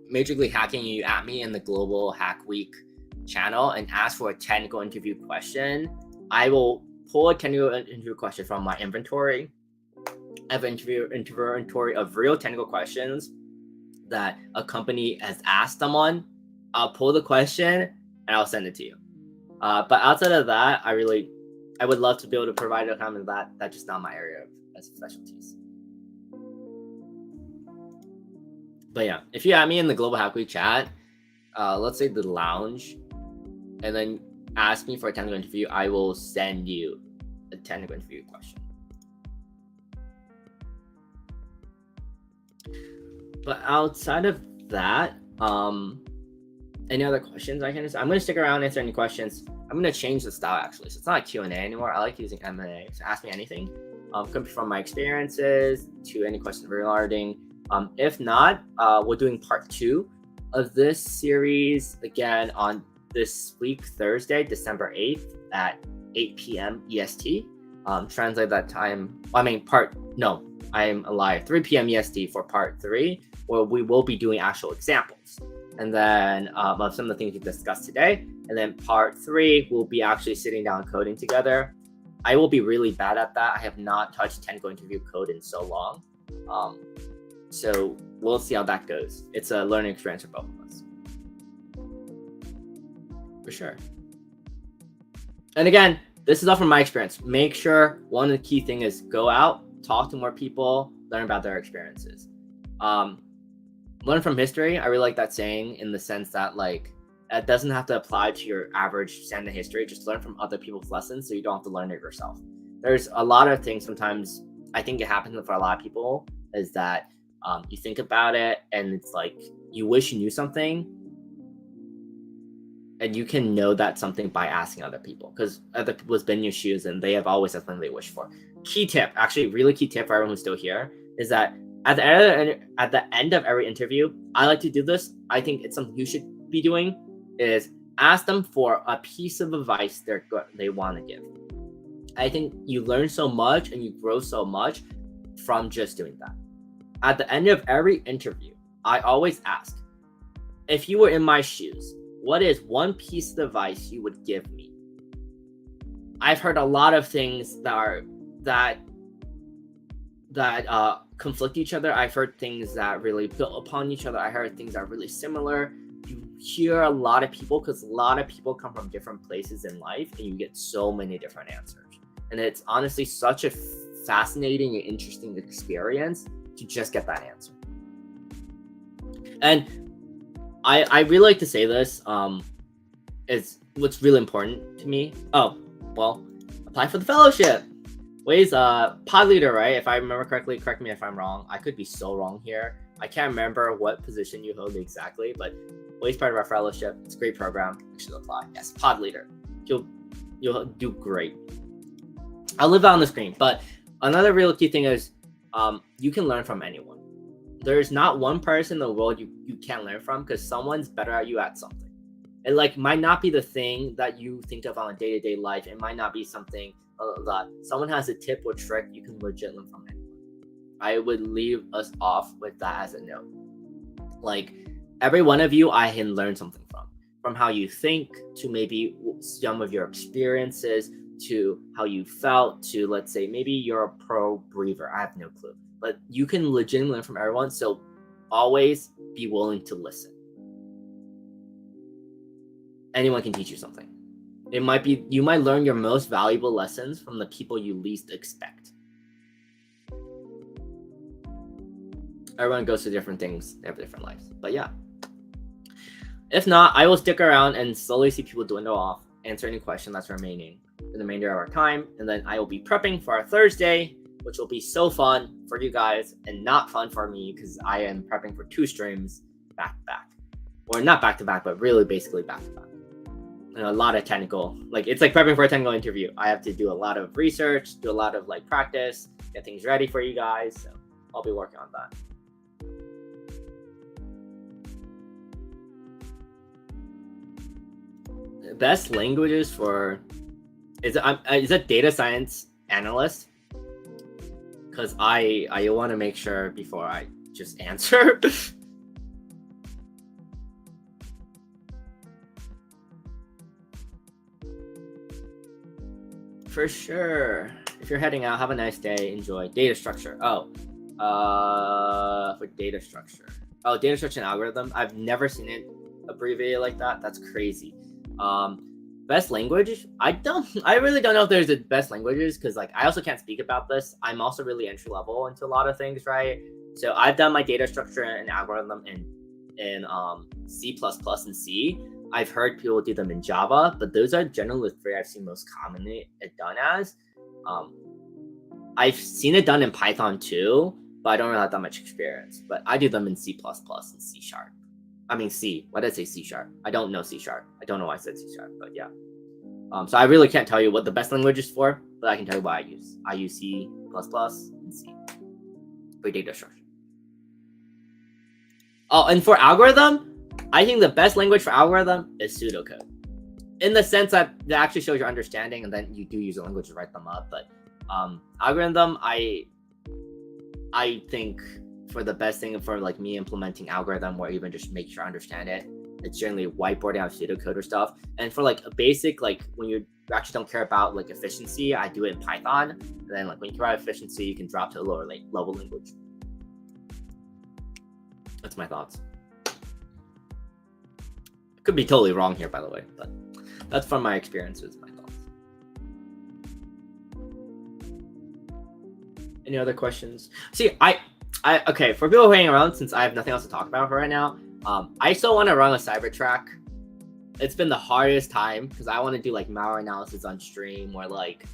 Major League Hacking, you at me in the Global Hack Week channel and ask for a technical interview question, I will pull a technical interview question from my inventory. I have an inventory of real technical questions that a company has asked someone. I'll pull the question and I'll send it to you. But outside of that, I would love to be able to provide a comment that that's just not my area of specialties. But yeah, if you add me in the Global Hack Week chat, let's say the lounge, and then ask me for a technical interview, I will send you a technical interview question. But outside of that, any other questions I can answer? I'm going to stick around and answer any questions. I'm going to change the style actually. So it's not a Q&A anymore. I like using M&A. So ask me anything. Could be from my experiences to any questions regarding. If not, we're doing part 2 of this series again on this week, Thursday, December 8th at 8 p.m. EST. Translate that time. I'm a liar. 3 p.m. EST for part 3, where we will be doing actual examples. And then of some of the things we discussed today. And then part 3, we'll be actually sitting down coding together. I will be really bad at that. I have not touched technical interview code in so long. So we'll see how that goes. It's a learning experience for both of us. For sure. And again, this is all from my experience. Make sure one of the key things is go out, talk to more people, learn about their experiences. Learn from history. I really like that saying in the sense that like it doesn't have to apply to your average standard history. Just learn from other people's lessons so you don't have to learn it yourself. There's a lot of things sometimes I think it happens for a lot of people is that you think about it and it's like you wish you knew something and you can know that something by asking other people because other people have been in your shoes and they have always had something they wish for. Key tip, actually really key tip for everyone who's still here is that at the end of every interview, I like to do this. I think it's something you should be doing is ask them for a piece of advice they want to give. I think you learn so much and you grow so much from just doing that. At the end of every interview, I always ask, if you were in my shoes, what is one piece of advice you would give me? I've heard a lot of things that conflict each other. I've heard things that really build upon each other. I heard things that are really similar. You hear a lot of people because a lot of people come from different places in life and you get so many different answers. And it's honestly such a fascinating and interesting experience to just get that answer. And I really like to say this, is what's really important to me. Oh, well, apply for the fellowship. Way's pod leader, right? If I remember correctly, correct me if I'm wrong. I could be so wrong here. I can't remember what position you hold exactly, but Way's part of our fellowship. It's a great program. You should apply. Yes, pod leader. You'll do great. I'll leave that on the screen. But another real key thing is you can learn from anyone. There's not one person in the world you can't learn from because someone's better at you at something. It like might not be the thing that you think of on a day-to-day life. It might not be something that someone has a tip or trick you can legit learn from anyone. I would leave us off with that as a note. Like every one of you, I can learn something from how you think to maybe some of your experiences to how you felt to, let's say, maybe you're a pro breather. I have no clue, but you can legitimately learn from everyone. So always be willing to listen. Anyone can teach you something. You might learn your most valuable lessons from the people you least expect. Everyone goes through different things, they have different lives. But yeah. If not, I will stick around and slowly see people dwindle off. answer any question that's remaining in the remainder of our time. And then I will be prepping for our Thursday, which will be so fun for you guys and not fun for me because I am prepping for 2 streams back to back. Or not back to back, but really basically back to back. And a lot of technical, like it's like prepping for a technical interview. I have to do a lot of research, do a lot of like practice, get things ready for you guys. So I'll be working on that. Best languages for is it data science analyst? Because I want to make sure before I just answer. For sure. If you're heading out, have a nice day. Enjoy. Data structure. For data structure. Oh, data structure and algorithm. I've never seen it abbreviated like that. That's crazy. Best language. I really don't know if there's a best languages because like I also can't speak about this. I'm also really entry level into a lot of things, right? So I've done my data structure and algorithm in C++ and C. I've heard people do them in Java, but those are generally the 3 I've seen most commonly it done as. I've seen it done in Python too, but I don't really have that much experience. But I do them in C++ and C Sharp. I mean C. Why did I say C Sharp? I don't know C Sharp. I don't know why I said C Sharp, but yeah. So I really can't tell you what the best language is for, but I can tell you what I use. I use C++ and C for data structure. Oh, and for algorithm, I think the best language for algorithm is pseudocode. In the sense that it actually shows your understanding, and then you do use a language to write them up. But algorithm, I think for the best thing for like me implementing algorithm or even just make sure I understand it, it's generally whiteboarding out pseudocode or stuff. And for like a basic, like when you actually don't care about like efficiency, I do it in Python. And then like when you care about efficiency, you can drop to a lower level language. That's my thoughts. Could be totally wrong here, by the way, but that's from my experiences, my thoughts. Any other questions? See, okay, for people hanging around, since I have nothing else to talk about for right now, I still want to run a Cybertrack. It's been the hardest time because I want to do like malware analysis on stream or like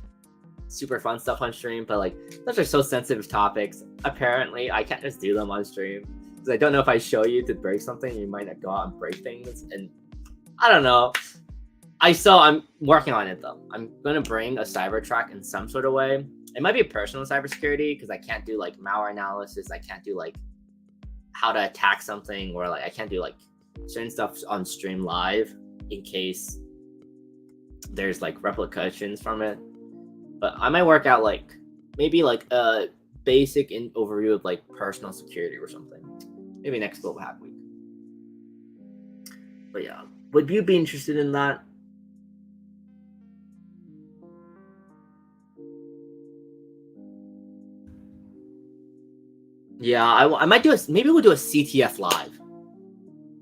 super fun stuff on stream, but like those are so sensitive topics. Apparently, I can't just do them on stream. I don't know if I show you to break something, you might not go out and break things. And I don't know. I'm working on it though. I'm gonna bring a Cybertrack in some sort of way. It might be a personal cybersecurity because I can't do like malware analysis. I can't do like how to attack something, or like I can't do like certain stuff on stream live in case there's like replications from it. But I might work out like maybe like a basic overview of like personal security or something. Maybe next Global Hack Week. But yeah, would you be interested in that? Yeah, I might do maybe we'll do a CTF live.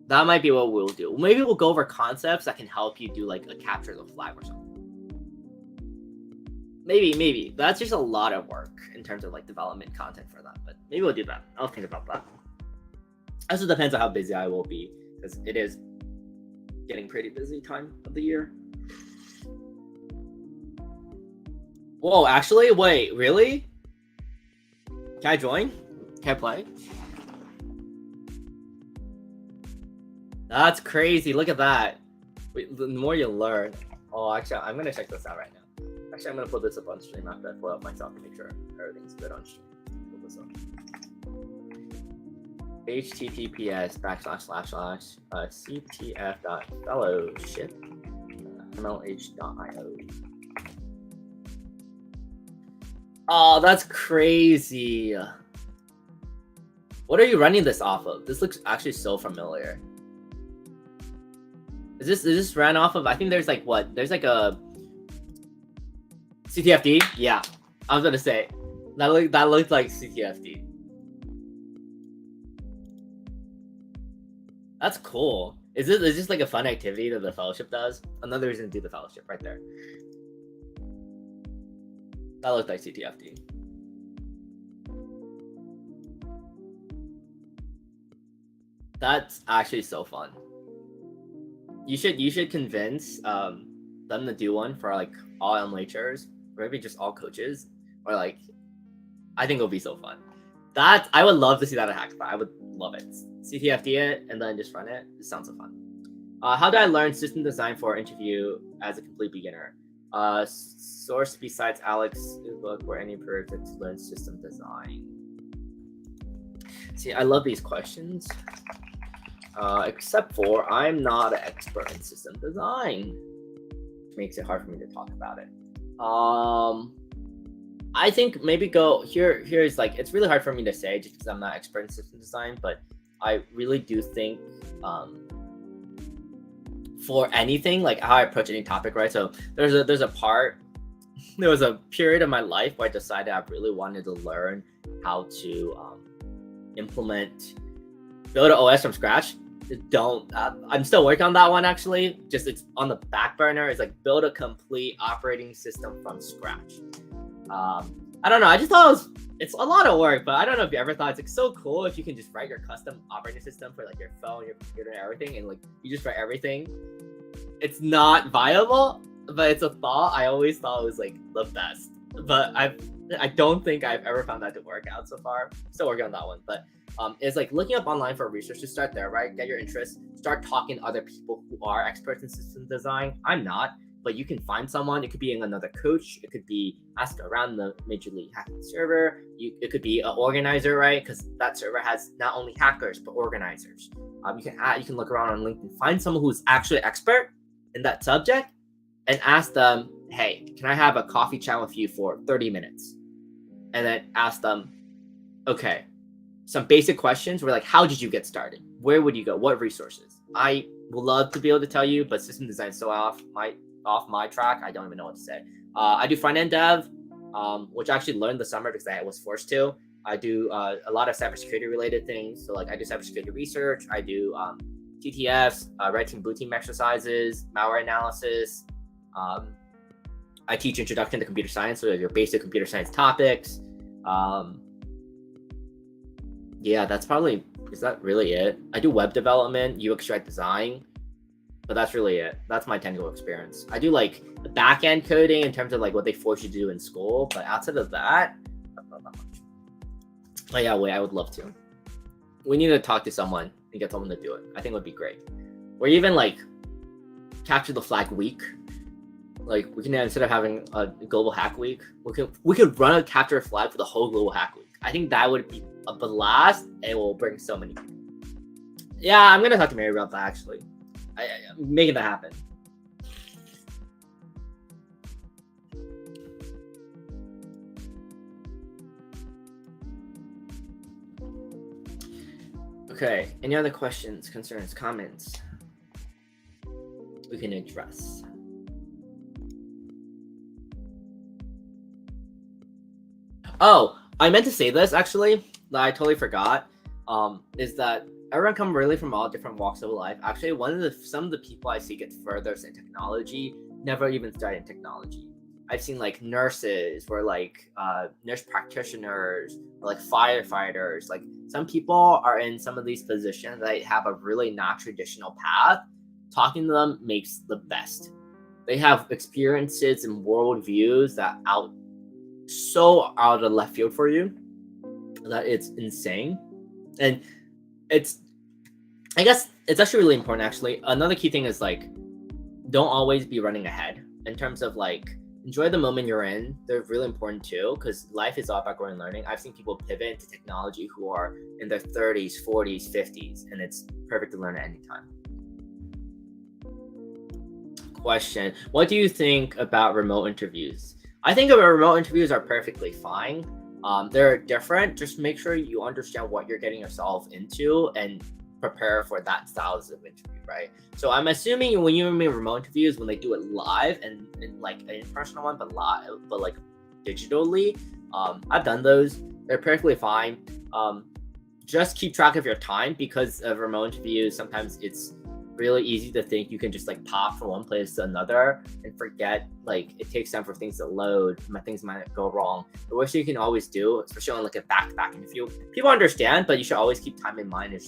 That might be what we'll do. Maybe we'll go over concepts that can help you do like a capture the flag or something. Maybe. That's just a lot of work in terms of like development content for that. But maybe we'll do that. I'll think about that. Also depends on how busy I will be, because it is getting pretty busy time of the year. Whoa, actually, wait, really? Can I join? Can I play? That's crazy. Look at that. Wait, the more you learn. Oh, actually, I'm going to check this out right now. Actually, I'm going to put this up on stream after I pull up myself to make sure everything's good on stream. Pull this up. https://ctf.fellowship.mlh.io. Oh, that's crazy. What are you running this off of? This looks actually so familiar. Is this ran off of? I think there's like what? There's like a CTFD. Yeah, I was gonna say that looked like CTFD. That's cool. Is this like a fun activity that the fellowship does? Another reason to do the fellowship right there. That looked like CTFD. That's actually so fun. You should convince them to do one for like all MLHers, or maybe just all coaches, or like I think it'll be so fun. That I would love to see that at Hackathon. I would love it. CTFD it and then just run it. It sounds so fun. How do I learn system design for interview as a complete beginner? Source besides Alex's book or any project to learn system design. See, I love these questions. Except for I'm not an expert in system design, which makes it hard for me to talk about it. I think maybe go here. Here's like, it's really hard for me to say just because I'm not expert in system design, but I really do think for anything, like how I approach any topic, right? So there was a period of my life where I decided I really wanted to learn how to build an OS from scratch. I'm still working on that one actually. Just it's on the back burner. It's like build a complete operating system from scratch. I don't know. I just thought it's a lot of work, but I don't know if you ever thought it's like so cool if you can just write your custom operating system for like your phone, your computer, and everything, and like you just write everything. It's not viable, but it's a thought. I always thought it was like the best, but I don't think I've ever found that to work out so far. Still working on that one, but it's like looking up online for research to start there, right? Get your interest, start talking to other people who are experts in system design. I'm not, but you can find someone. It could be another coach. It could be ask around the Major League Hacking server. It could be an organizer, right? Because that server has not only hackers but organizers. You can look around on LinkedIn, find someone who's actually expert in that subject, and ask them, "Hey, can I have a coffee chat with you for 30 minutes?" And then ask them, "Okay, some basic questions. We're like, how did you get started? Where would you go? What resources?" I would love to be able to tell you, but system design is so off my track. I don't even know what to say. I do front end dev, which I actually learned this summer because I was forced to. I do a lot of cybersecurity related things. So like I do cybersecurity research. I do TTFs, red team, blue team exercises, malware analysis. I teach introduction to computer science, so your basic computer science topics. Yeah, is that really it? I do web development, UX UI design, but that's really it. That's my technical experience. I do like the back end coding in terms of like what they force you to do in school, but outside of that, not that much. Oh yeah, I would love to. We need to talk to someone and get someone to do it. I think it would be great. Or even like capture the flag week. Like we can, instead of having a global hack week, we could run a capture flag for the whole global hack week. I think that would be a blast and it will bring so many people. Yeah, I'm gonna talk to Mary about that actually. I'm making that happen. Okay, any other questions, concerns, comments we can address? Oh, I meant to say this actually, that I totally forgot. Is that everyone come really from all different walks of life. Actually, some of the people I see get furthest in technology never even started in technology. I've seen like nurses, or like nurse practitioners, or like firefighters. Like some people are in some of these positions that have a really not traditional path. Talking to them makes the best. They have experiences and worldviews that so out of left field for you that it's insane. And I guess it's actually really important. Actually, another key thing is like, don't always be running ahead in terms of like, enjoy the moment you're in. They're really important too, because life is all about growing and learning. I've seen people pivot into technology who are in their 30s, 40s, 50s, and it's perfect to learn at any time. Question: what do you think about remote interviews? I think remote interviews are perfectly fine. They're different. Just make sure you understand what you're getting yourself into and prepare for that styles of interview, right? So I'm assuming when you mean remote interviews, when they do it live and like an in-person one, but like digitally, I've done those. They're perfectly fine. Just keep track of your time, because of remote interviews, sometimes it's really easy to think you can just like pop from one place to another and forget, like it takes time for things to load, things might go wrong. The worst you can always do, especially on like a back-to-back interview, people understand, but you should always keep time in mind and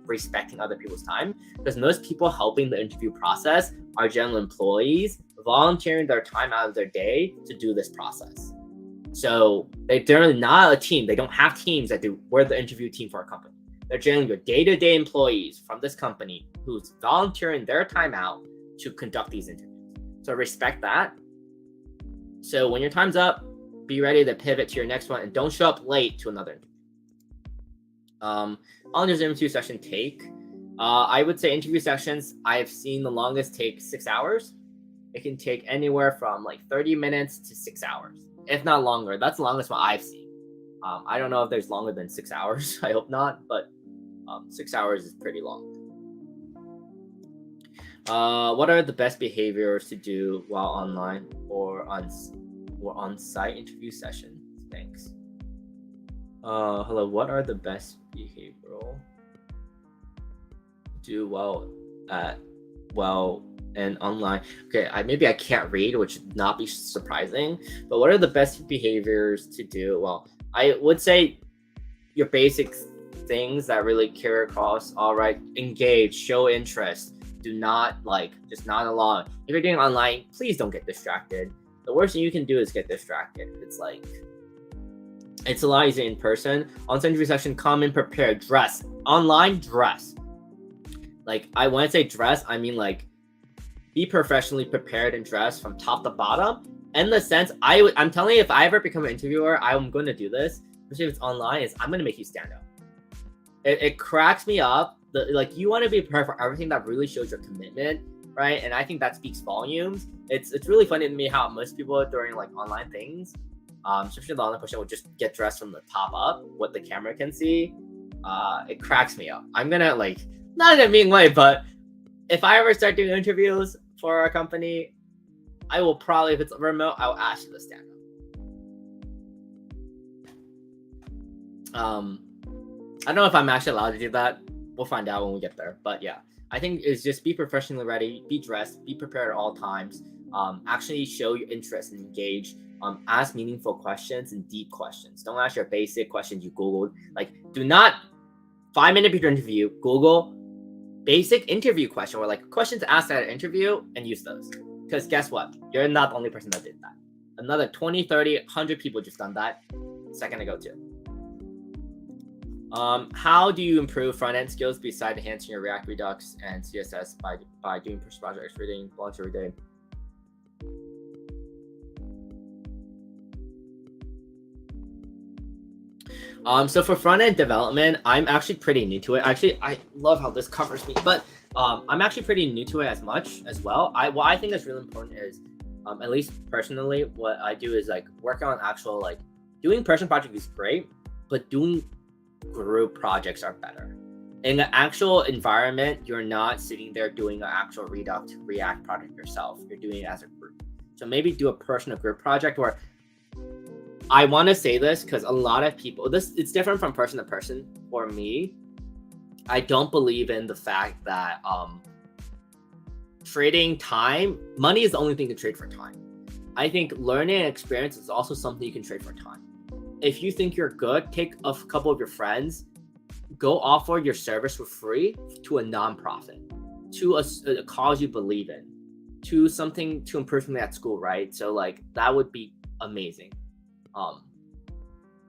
respecting other people's time, because most people helping the interview process are general employees volunteering their time out of their day to do this process. So they're not a team. They don't have teams that do. We're the interview team for a company. They're generally your day-to-day employees from this company who's volunteering their time out to conduct these interviews. So respect that. So when your time's up, be ready to pivot to your next one and don't show up late to another interview. How long does an interview session take? I would say interview sessions, I've seen the longest take 6 hours. It can take anywhere from like 30 minutes to 6 hours, if not longer. That's the longest one I've seen. I don't know if there's longer than 6 hours. I hope not, but 6 hours is pretty long. What are the best behaviors to do while online or on-site interview sessions? Thanks. Hello. What are the best behavioral to do while and online? Okay, maybe I can't read, which would not be surprising. But what are the best behaviors to do? Well, I would say your basic things that really carry across. All right, engage, show interest. Do not just nod along. If you're doing online, please don't get distracted. The worst thing you can do is get distracted. It's a lot easier in person. On-site interview session, come in prepared, dress. Online, dress. When I say dress, I mean be professionally prepared and dressed from top to bottom. In the sense, I'm telling you, if I ever become an interviewer, I'm going to do this, especially if it's online, I'm going to make you stand up. It cracks me up. You want to be prepared for everything that really shows your commitment, right? And I think that speaks volumes. It's really funny to me how most people during online things, especially the online person, would just get dressed from the top up, what the camera can see. It cracks me up. I'm gonna not in a mean way, but if I ever start doing interviews for a company, I will probably, if it's remote, I'll ask you to stand up. I don't know if I'm actually allowed to do that. We'll find out when we get there. But yeah, I think it's just be professionally ready, be dressed, be prepared at all times. Actually show your interest and engage. Ask meaningful questions and deep questions. Don't ask your basic questions you Googled. Do not 5-minute interview, Google basic interview question or questions asked at an interview and use those. Because guess what? You're not the only person that did that. Another 20, 30, 100 people just done that a second ago too. How do you improve front-end skills besides enhancing your React, Redux, and CSS by doing push projects, reading blogs every day? So for front-end development, I'm actually pretty new to it. Actually, I love how this covers me, but I'm actually pretty new to it as well. What I think is really important is, at least personally, what I do is work on actual doing personal projects is great, but doing group projects are better. In the actual environment, you're not sitting there doing an actual Redux React project yourself. You're doing it as a group. So maybe do a personal group project where, I want to say this because a lot of people, it's different from person to person. For me, I don't believe in the fact that trading time, money is the only thing to trade for time. I think learning and experience is also something you can trade for time. If you think you're good, take a couple of your friends, go offer your service for free to a nonprofit, to a cause you believe in, to something to improve something at school, right? So that would be amazing.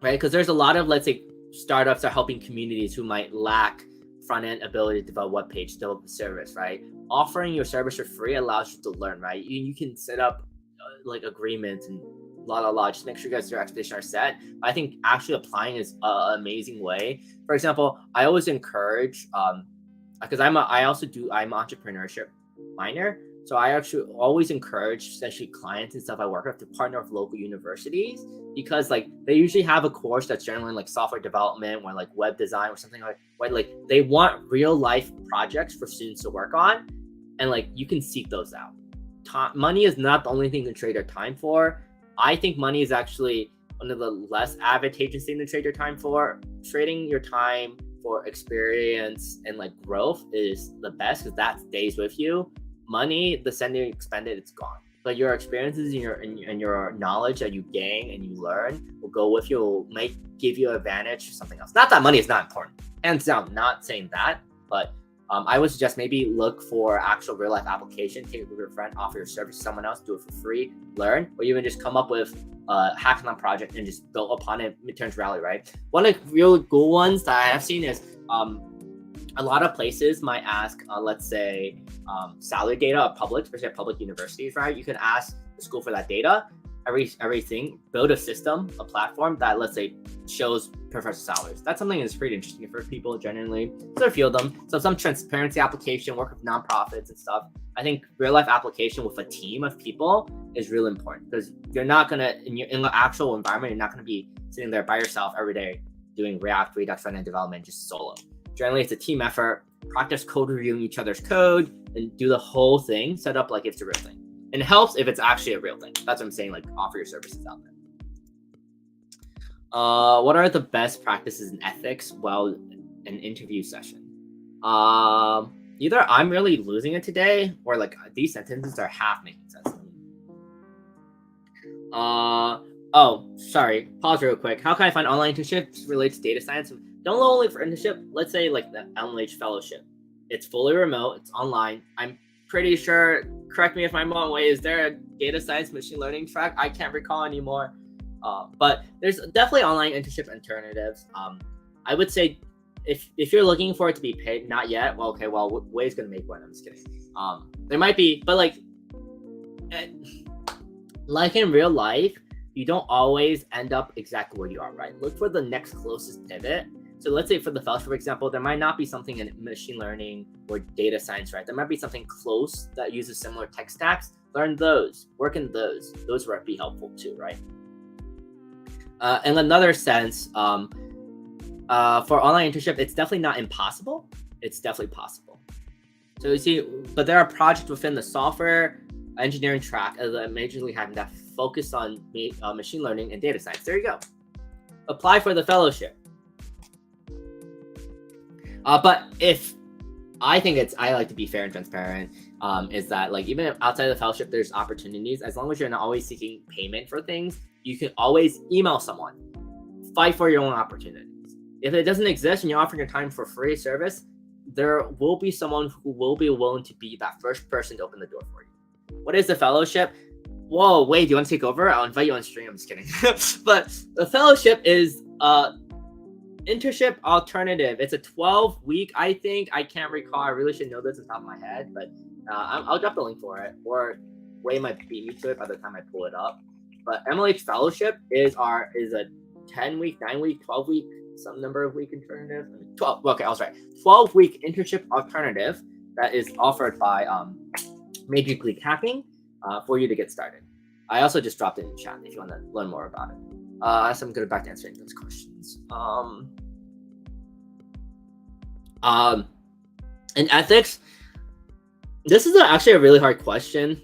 Right? Because there's a lot of, let's say, startups are helping communities who might lack front-end ability to develop web page, develop a service, right? Offering your service for free allows you to learn, right? You can set up agreements and just make sure you guys your expectations are set. I think actually applying is an amazing way. For example, I always encourage, because I'm entrepreneurship minor. So I actually always encourage, especially clients and stuff I work with, to partner with local universities, because they usually have a course that's generally software development or web design or something they want real life projects for students to work on, and you can seek those out. Money is not the only thing to trade your time for. I think money is actually one of the less advantageous things to trade your time for. Trading your time for experience and like growth is the best because that stays with you. Money, the sending expended, it's gone. But your experiences and your knowledge that you gain and you learn will go with you, will give you advantage to something else. Not that money is not important. Hands down, not saying that, but I would suggest maybe look for actual real life application, take it with your friend, offer your service to someone else, do it for free, learn, or even just come up with a hackathon project and just build upon it, it turns reality, right? One of the really cool ones that I have seen is a lot of places might ask, let's say, salary data of public, especially at public universities, right? You can ask the school for that data, everything, build a system, a platform that, let's say, shows professor salaries. That's something that's pretty interesting for people generally. There's a few of them. So some transparency application, work with nonprofits and stuff. I think real life application with a team of people is really important because you're not gonna, in the actual environment, you're not gonna be sitting there by yourself every day doing React, Redux, front-end development just solo. Generally, it's a team effort. Practice code reviewing each other's code and do the whole thing, set up like it's a real thing. And it helps if it's actually a real thing. That's what I'm saying, like offer your services out there. What are the best practices in ethics while an interview session? Either I'm really losing it today or like these sentences are half making sense to me. Oh, sorry. Pause real quick. How can I find online internships related to data science? Don't look only for internship. Let's say like the MLH fellowship. It's fully remote. It's online. I'm pretty sure, correct me if I'm wrong, is there a data science machine learning track? I can't recall anymore. But there's definitely online internship alternatives. I would say if you're looking for it to be paid, not yet. Well, okay, well, Way's gonna make one. I'm just kidding. There might be, but like in real life, you don't always end up exactly where you are, right? Look for the next closest pivot. So let's say for the fellowship, for example, there might not be something in machine learning or data science, right? There might be something close that uses similar tech stacks. Learn those, work in those. Those would be helpful too, right? In another sense, for online internship, it's definitely not impossible. It's definitely possible. So you see, but there are projects within the software engineering track that majorly having that focus on machine learning and data science. There you go. Apply for the fellowship. But if I think I like to be fair and transparent, is that like even outside of the fellowship, there's opportunities. As long as you're not always seeking payment for things, you can always email someone. Fight for your own opportunities. If it doesn't exist and you're offering your time for free service, there will be someone who will be willing to be that first person to open the door for you. What is the fellowship? Whoa, wait, do you want to take over? I'll invite you on stream. I'm just kidding. But the fellowship is internship alternative. It's a 12-week, I think. I can't recall. I really should know this off the top of my head, but I'll drop the link for it. Or Way might beat me to it by the time I pull it up. But MLH Fellowship is a 10-week, 9-week, 12-week, some number of week alternative. 12. Okay, I was right. 12-week internship alternative that is offered by Major League Hacking for you to get started. I also just dropped it in the chat if you want to learn more about it. So I'm going back to answering those questions. In ethics, this is actually a really hard question.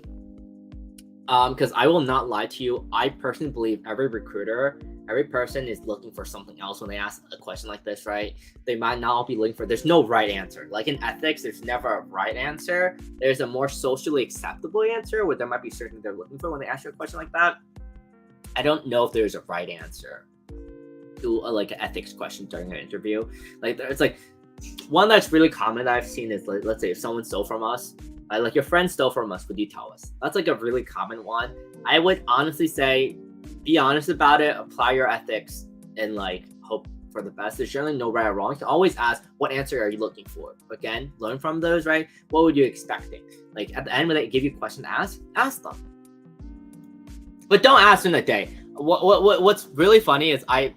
Because I will not lie to you, I personally believe every person is looking for something else when they ask a question like this, right? They might not be looking for, there's no right answer. Like in ethics, there's never a right answer. There's a more socially acceptable answer where there might be certain things they're looking for when they ask you a question like that. I don't know if there's a right answer to like an ethics question during an interview. Like it's like one that's really common that I've seen is like, let's say if someone stole from us, like your friend stole from us, would you tell us? That's like a really common one. I would honestly say, be honest about it, apply your ethics, and like hope for the best. There's generally no right or wrong. You can always ask, what answer are you looking for? Again, learn from those, right? What would you expecting? Like at the end when they give you a question to ask them. But don't ask in a day. What's really funny is I've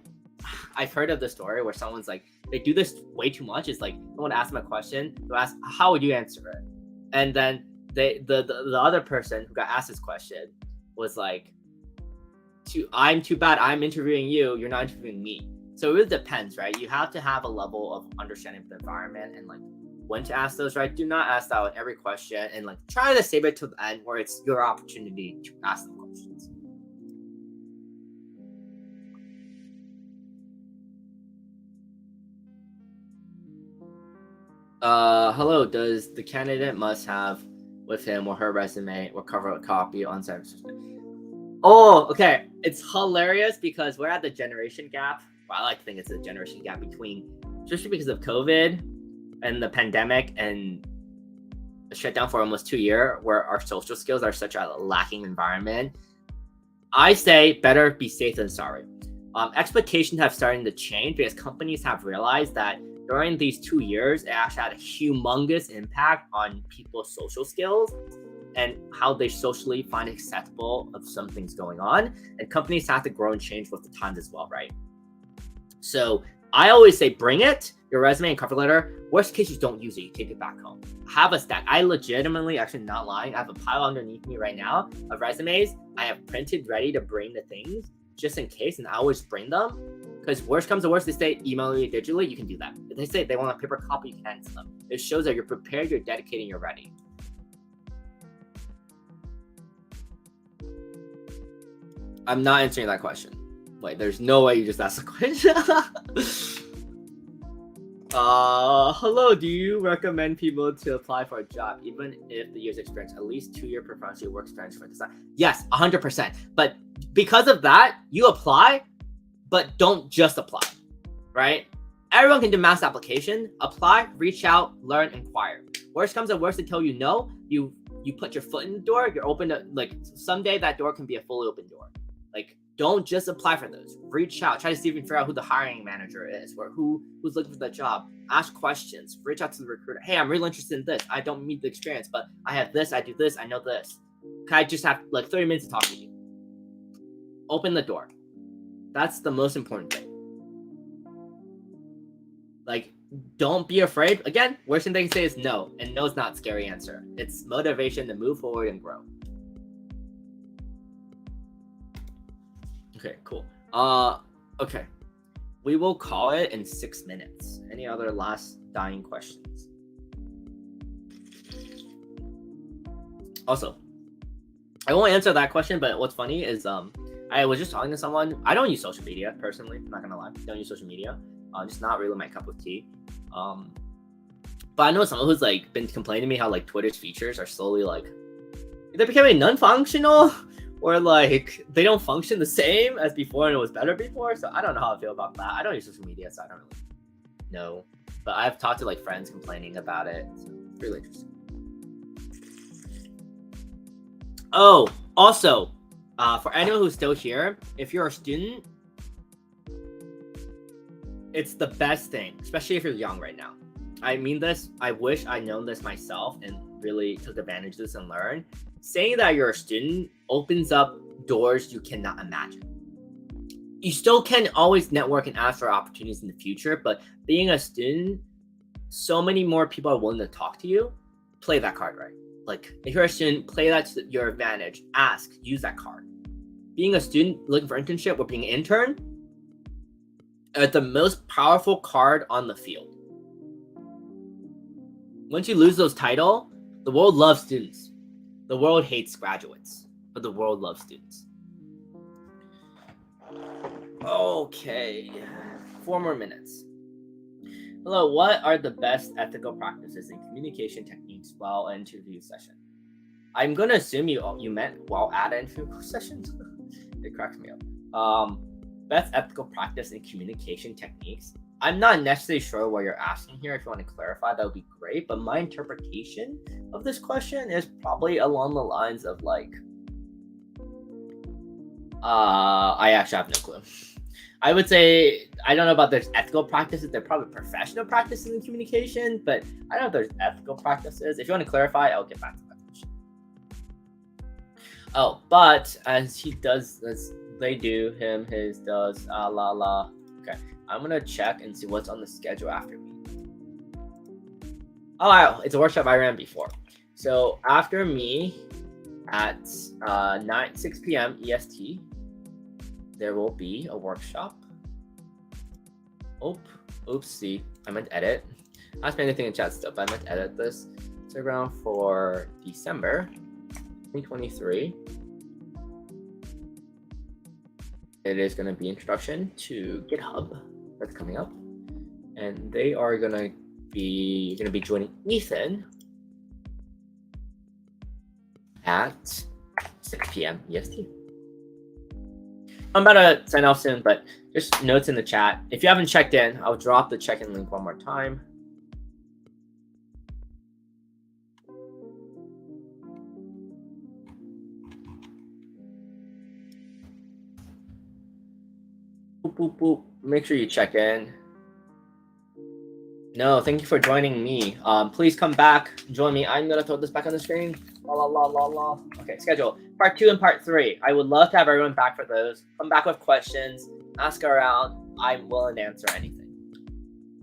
heard of the story where someone's like, they do this way too much. It's like someone asks them a question, they'll ask, how would you answer it? And then the other person who got asked this question was like, I'm too bad. I'm interviewing you. You're not interviewing me. So it really depends, right? You have to have a level of understanding of the environment and like when to ask those, right? Do not ask that with every question and like try to save it to the end where it's your opportunity to ask them questions. Hello. Does the candidate must have with him or her resume or cover copy on site? Oh, okay. It's hilarious because we're at the generation gap. Well, I like to think it's a generation gap between, especially because of COVID and the pandemic and the shutdown for almost 2 years, where our social skills are such a lacking environment. I say better be safe than sorry. Expectations have started to change because companies have realized that during these 2 years, it actually had a humongous impact on people's social skills and how they socially find acceptable of some things going on. And companies have to grow and change with the times as well, right? So I always say bring it, your resume and cover letter. Worst case, you don't use it, you take it back home. Have a stack. I legitimately, actually not lying, I have a pile underneath me right now of resumes I have printed ready to bring the things just in case, and I always bring them. Because worst comes to worst, they say email me digitally, you can do that. If they say they want a paper copy, you can hand them. It shows that you're prepared, you're dedicated, you're ready. I'm not answering that question. Wait, there's no way you just asked the question. Hello, do you recommend people to apply for a job, even if the year's experience, at least 2-year professional work experience for design? Yes, 100%. But because of that, you apply, but don't just apply, right? Everyone can do mass application. Apply, reach out, learn, inquire. Worst comes to worst, they tell you no, you put your foot in the door, you're open to, like, someday that door can be a fully open door. Like, don't just apply for those. Reach out. Try to see if you can figure out who the hiring manager is or who's looking for that job. Ask questions. Reach out to the recruiter. Hey, I'm really interested in this. I don't meet the experience, but I have this. I do this. I know this. Can I just have like 30 minutes to talk to you? Open the door. That's the most important thing. Like, don't be afraid. Again, worst thing they can say is no. And no is not a scary answer. It's motivation to move forward and grow. Okay, cool. Okay. We will call it in 6 minutes. Any other last dying questions? Also, I won't answer that question, but what's funny is I was just talking to someone. I don't use social media personally, I'm not gonna lie. I don't use social media. It's not really my cup of tea. But I know someone who's like been complaining to me how like Twitter's features are slowly like they're becoming non-functional. Or like they don't function the same as before and it was better before. So I don't know how I feel about that. I don't use social media, so I don't really know. But I've talked to like friends complaining about it. So it's really interesting. Oh, also, for anyone who's still here, if you're a student, it's the best thing, especially if you're young right now. I mean this, I wish I'd known this myself and really took advantage of this and learned. Saying that you're a student opens up doors you cannot imagine. You still can always network and ask for opportunities in the future, but being a student, so many more people are willing to talk to you. Play that card right. Like, if you're a student, play that to your advantage. Ask, use that card. Being a student looking for internship or being an intern are the most powerful card on the field. Once you lose those titles, the world loves students. The world hates graduates, but the world loves students. Okay, 4 more minutes. Hello, what are the best ethical practices and communication techniques while an interview session? I'm going to assume you meant while at an interview session. It cracks me up. Best ethical practice and communication techniques. I'm not necessarily sure what you're asking here. If you want to clarify, that would be great. But my interpretation of this question is probably along the lines of like, I actually have no clue. I would say, I don't know about there's ethical practices. They're probably professional practices in communication, but I don't know if there's ethical practices. If you want to clarify, I'll get back to that question. Oh, but as he does, as they do, him, his, does, la, la. Okay. I'm going to check and see what's on the schedule after me. Oh, wow. It's a workshop I ran before. So after me at 6 p.m. EST, there will be a workshop. Oopsie. I meant to edit. Ask me anything in chat stuff. I meant to edit this. It's around for December 2023. It is going to be introduction to GitHub that's coming up. And they are going to you're gonna be joining Ethan at 6 p.m. EST. I'm about to sign off soon, but just notes in the chat. If you haven't checked in, I'll drop the check-in link one more time. Boop, boop, boop. Make sure you check in. No, thank you for joining me. Please come back, join me. I'm gonna throw this back on the screen. La la la la la. Okay, schedule. Part 2 and part 3. I would love to have everyone back for those. Come back with questions, ask around. I'm willing to answer anything.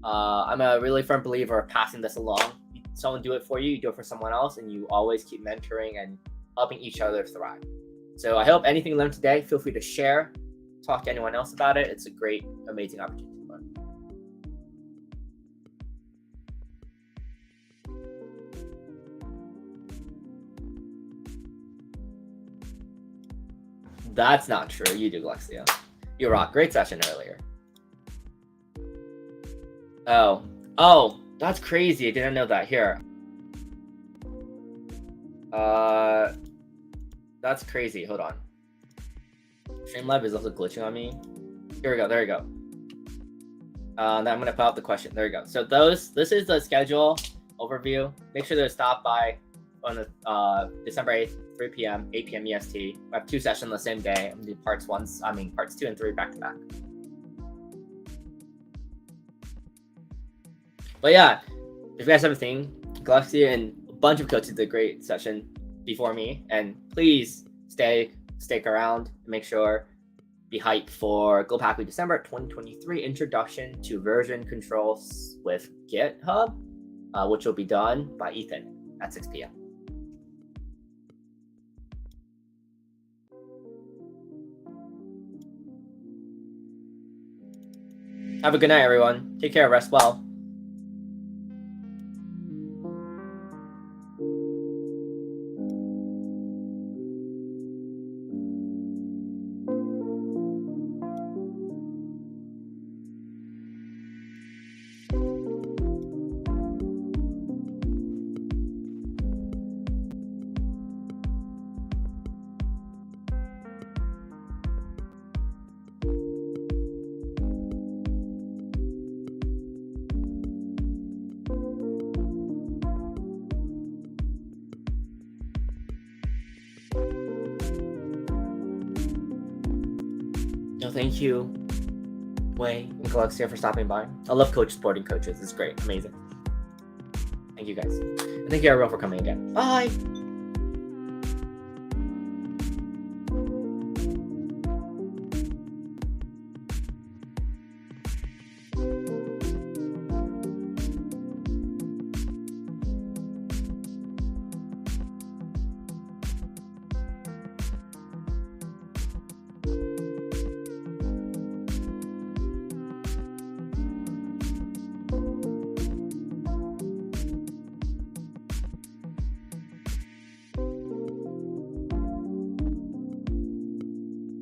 I'm a really firm believer of passing this along. Someone do it for you, you do it for someone else, and you always keep mentoring and helping each other thrive. So I hope anything learned today, feel free to share, talk to anyone else about it. It's a great, amazing opportunity to learn. That's not true. You do, Lexia. You rock. Great session earlier. Oh, that's crazy. I didn't know that. Here. That's crazy. Hold on. Streamlab is also glitching on me. Here we go. There we go. Then I'm gonna put out the question. There we go. So this is the schedule overview. Make sure to stop by on the December 8th, 3 p.m., 8 p.m. EST. We have 2 sessions the same day. I'm gonna do parts 2 and 3 back to back. But yeah, if you guys have a thing, Galaxy and a bunch of coaches did a great session before me, and please stick around. Make sure be hyped for Global Hack Week December 2023 Introduction to Version Controls with GitHub, which will be done by Ethan at 6 p.m. Have a good night, everyone. Take care. Rest well. No, thank you, Wei and Galaxia, for stopping by. I love supporting coaches. It's great. Amazing. Thank you, guys. And thank you, everyone, for coming again. Bye.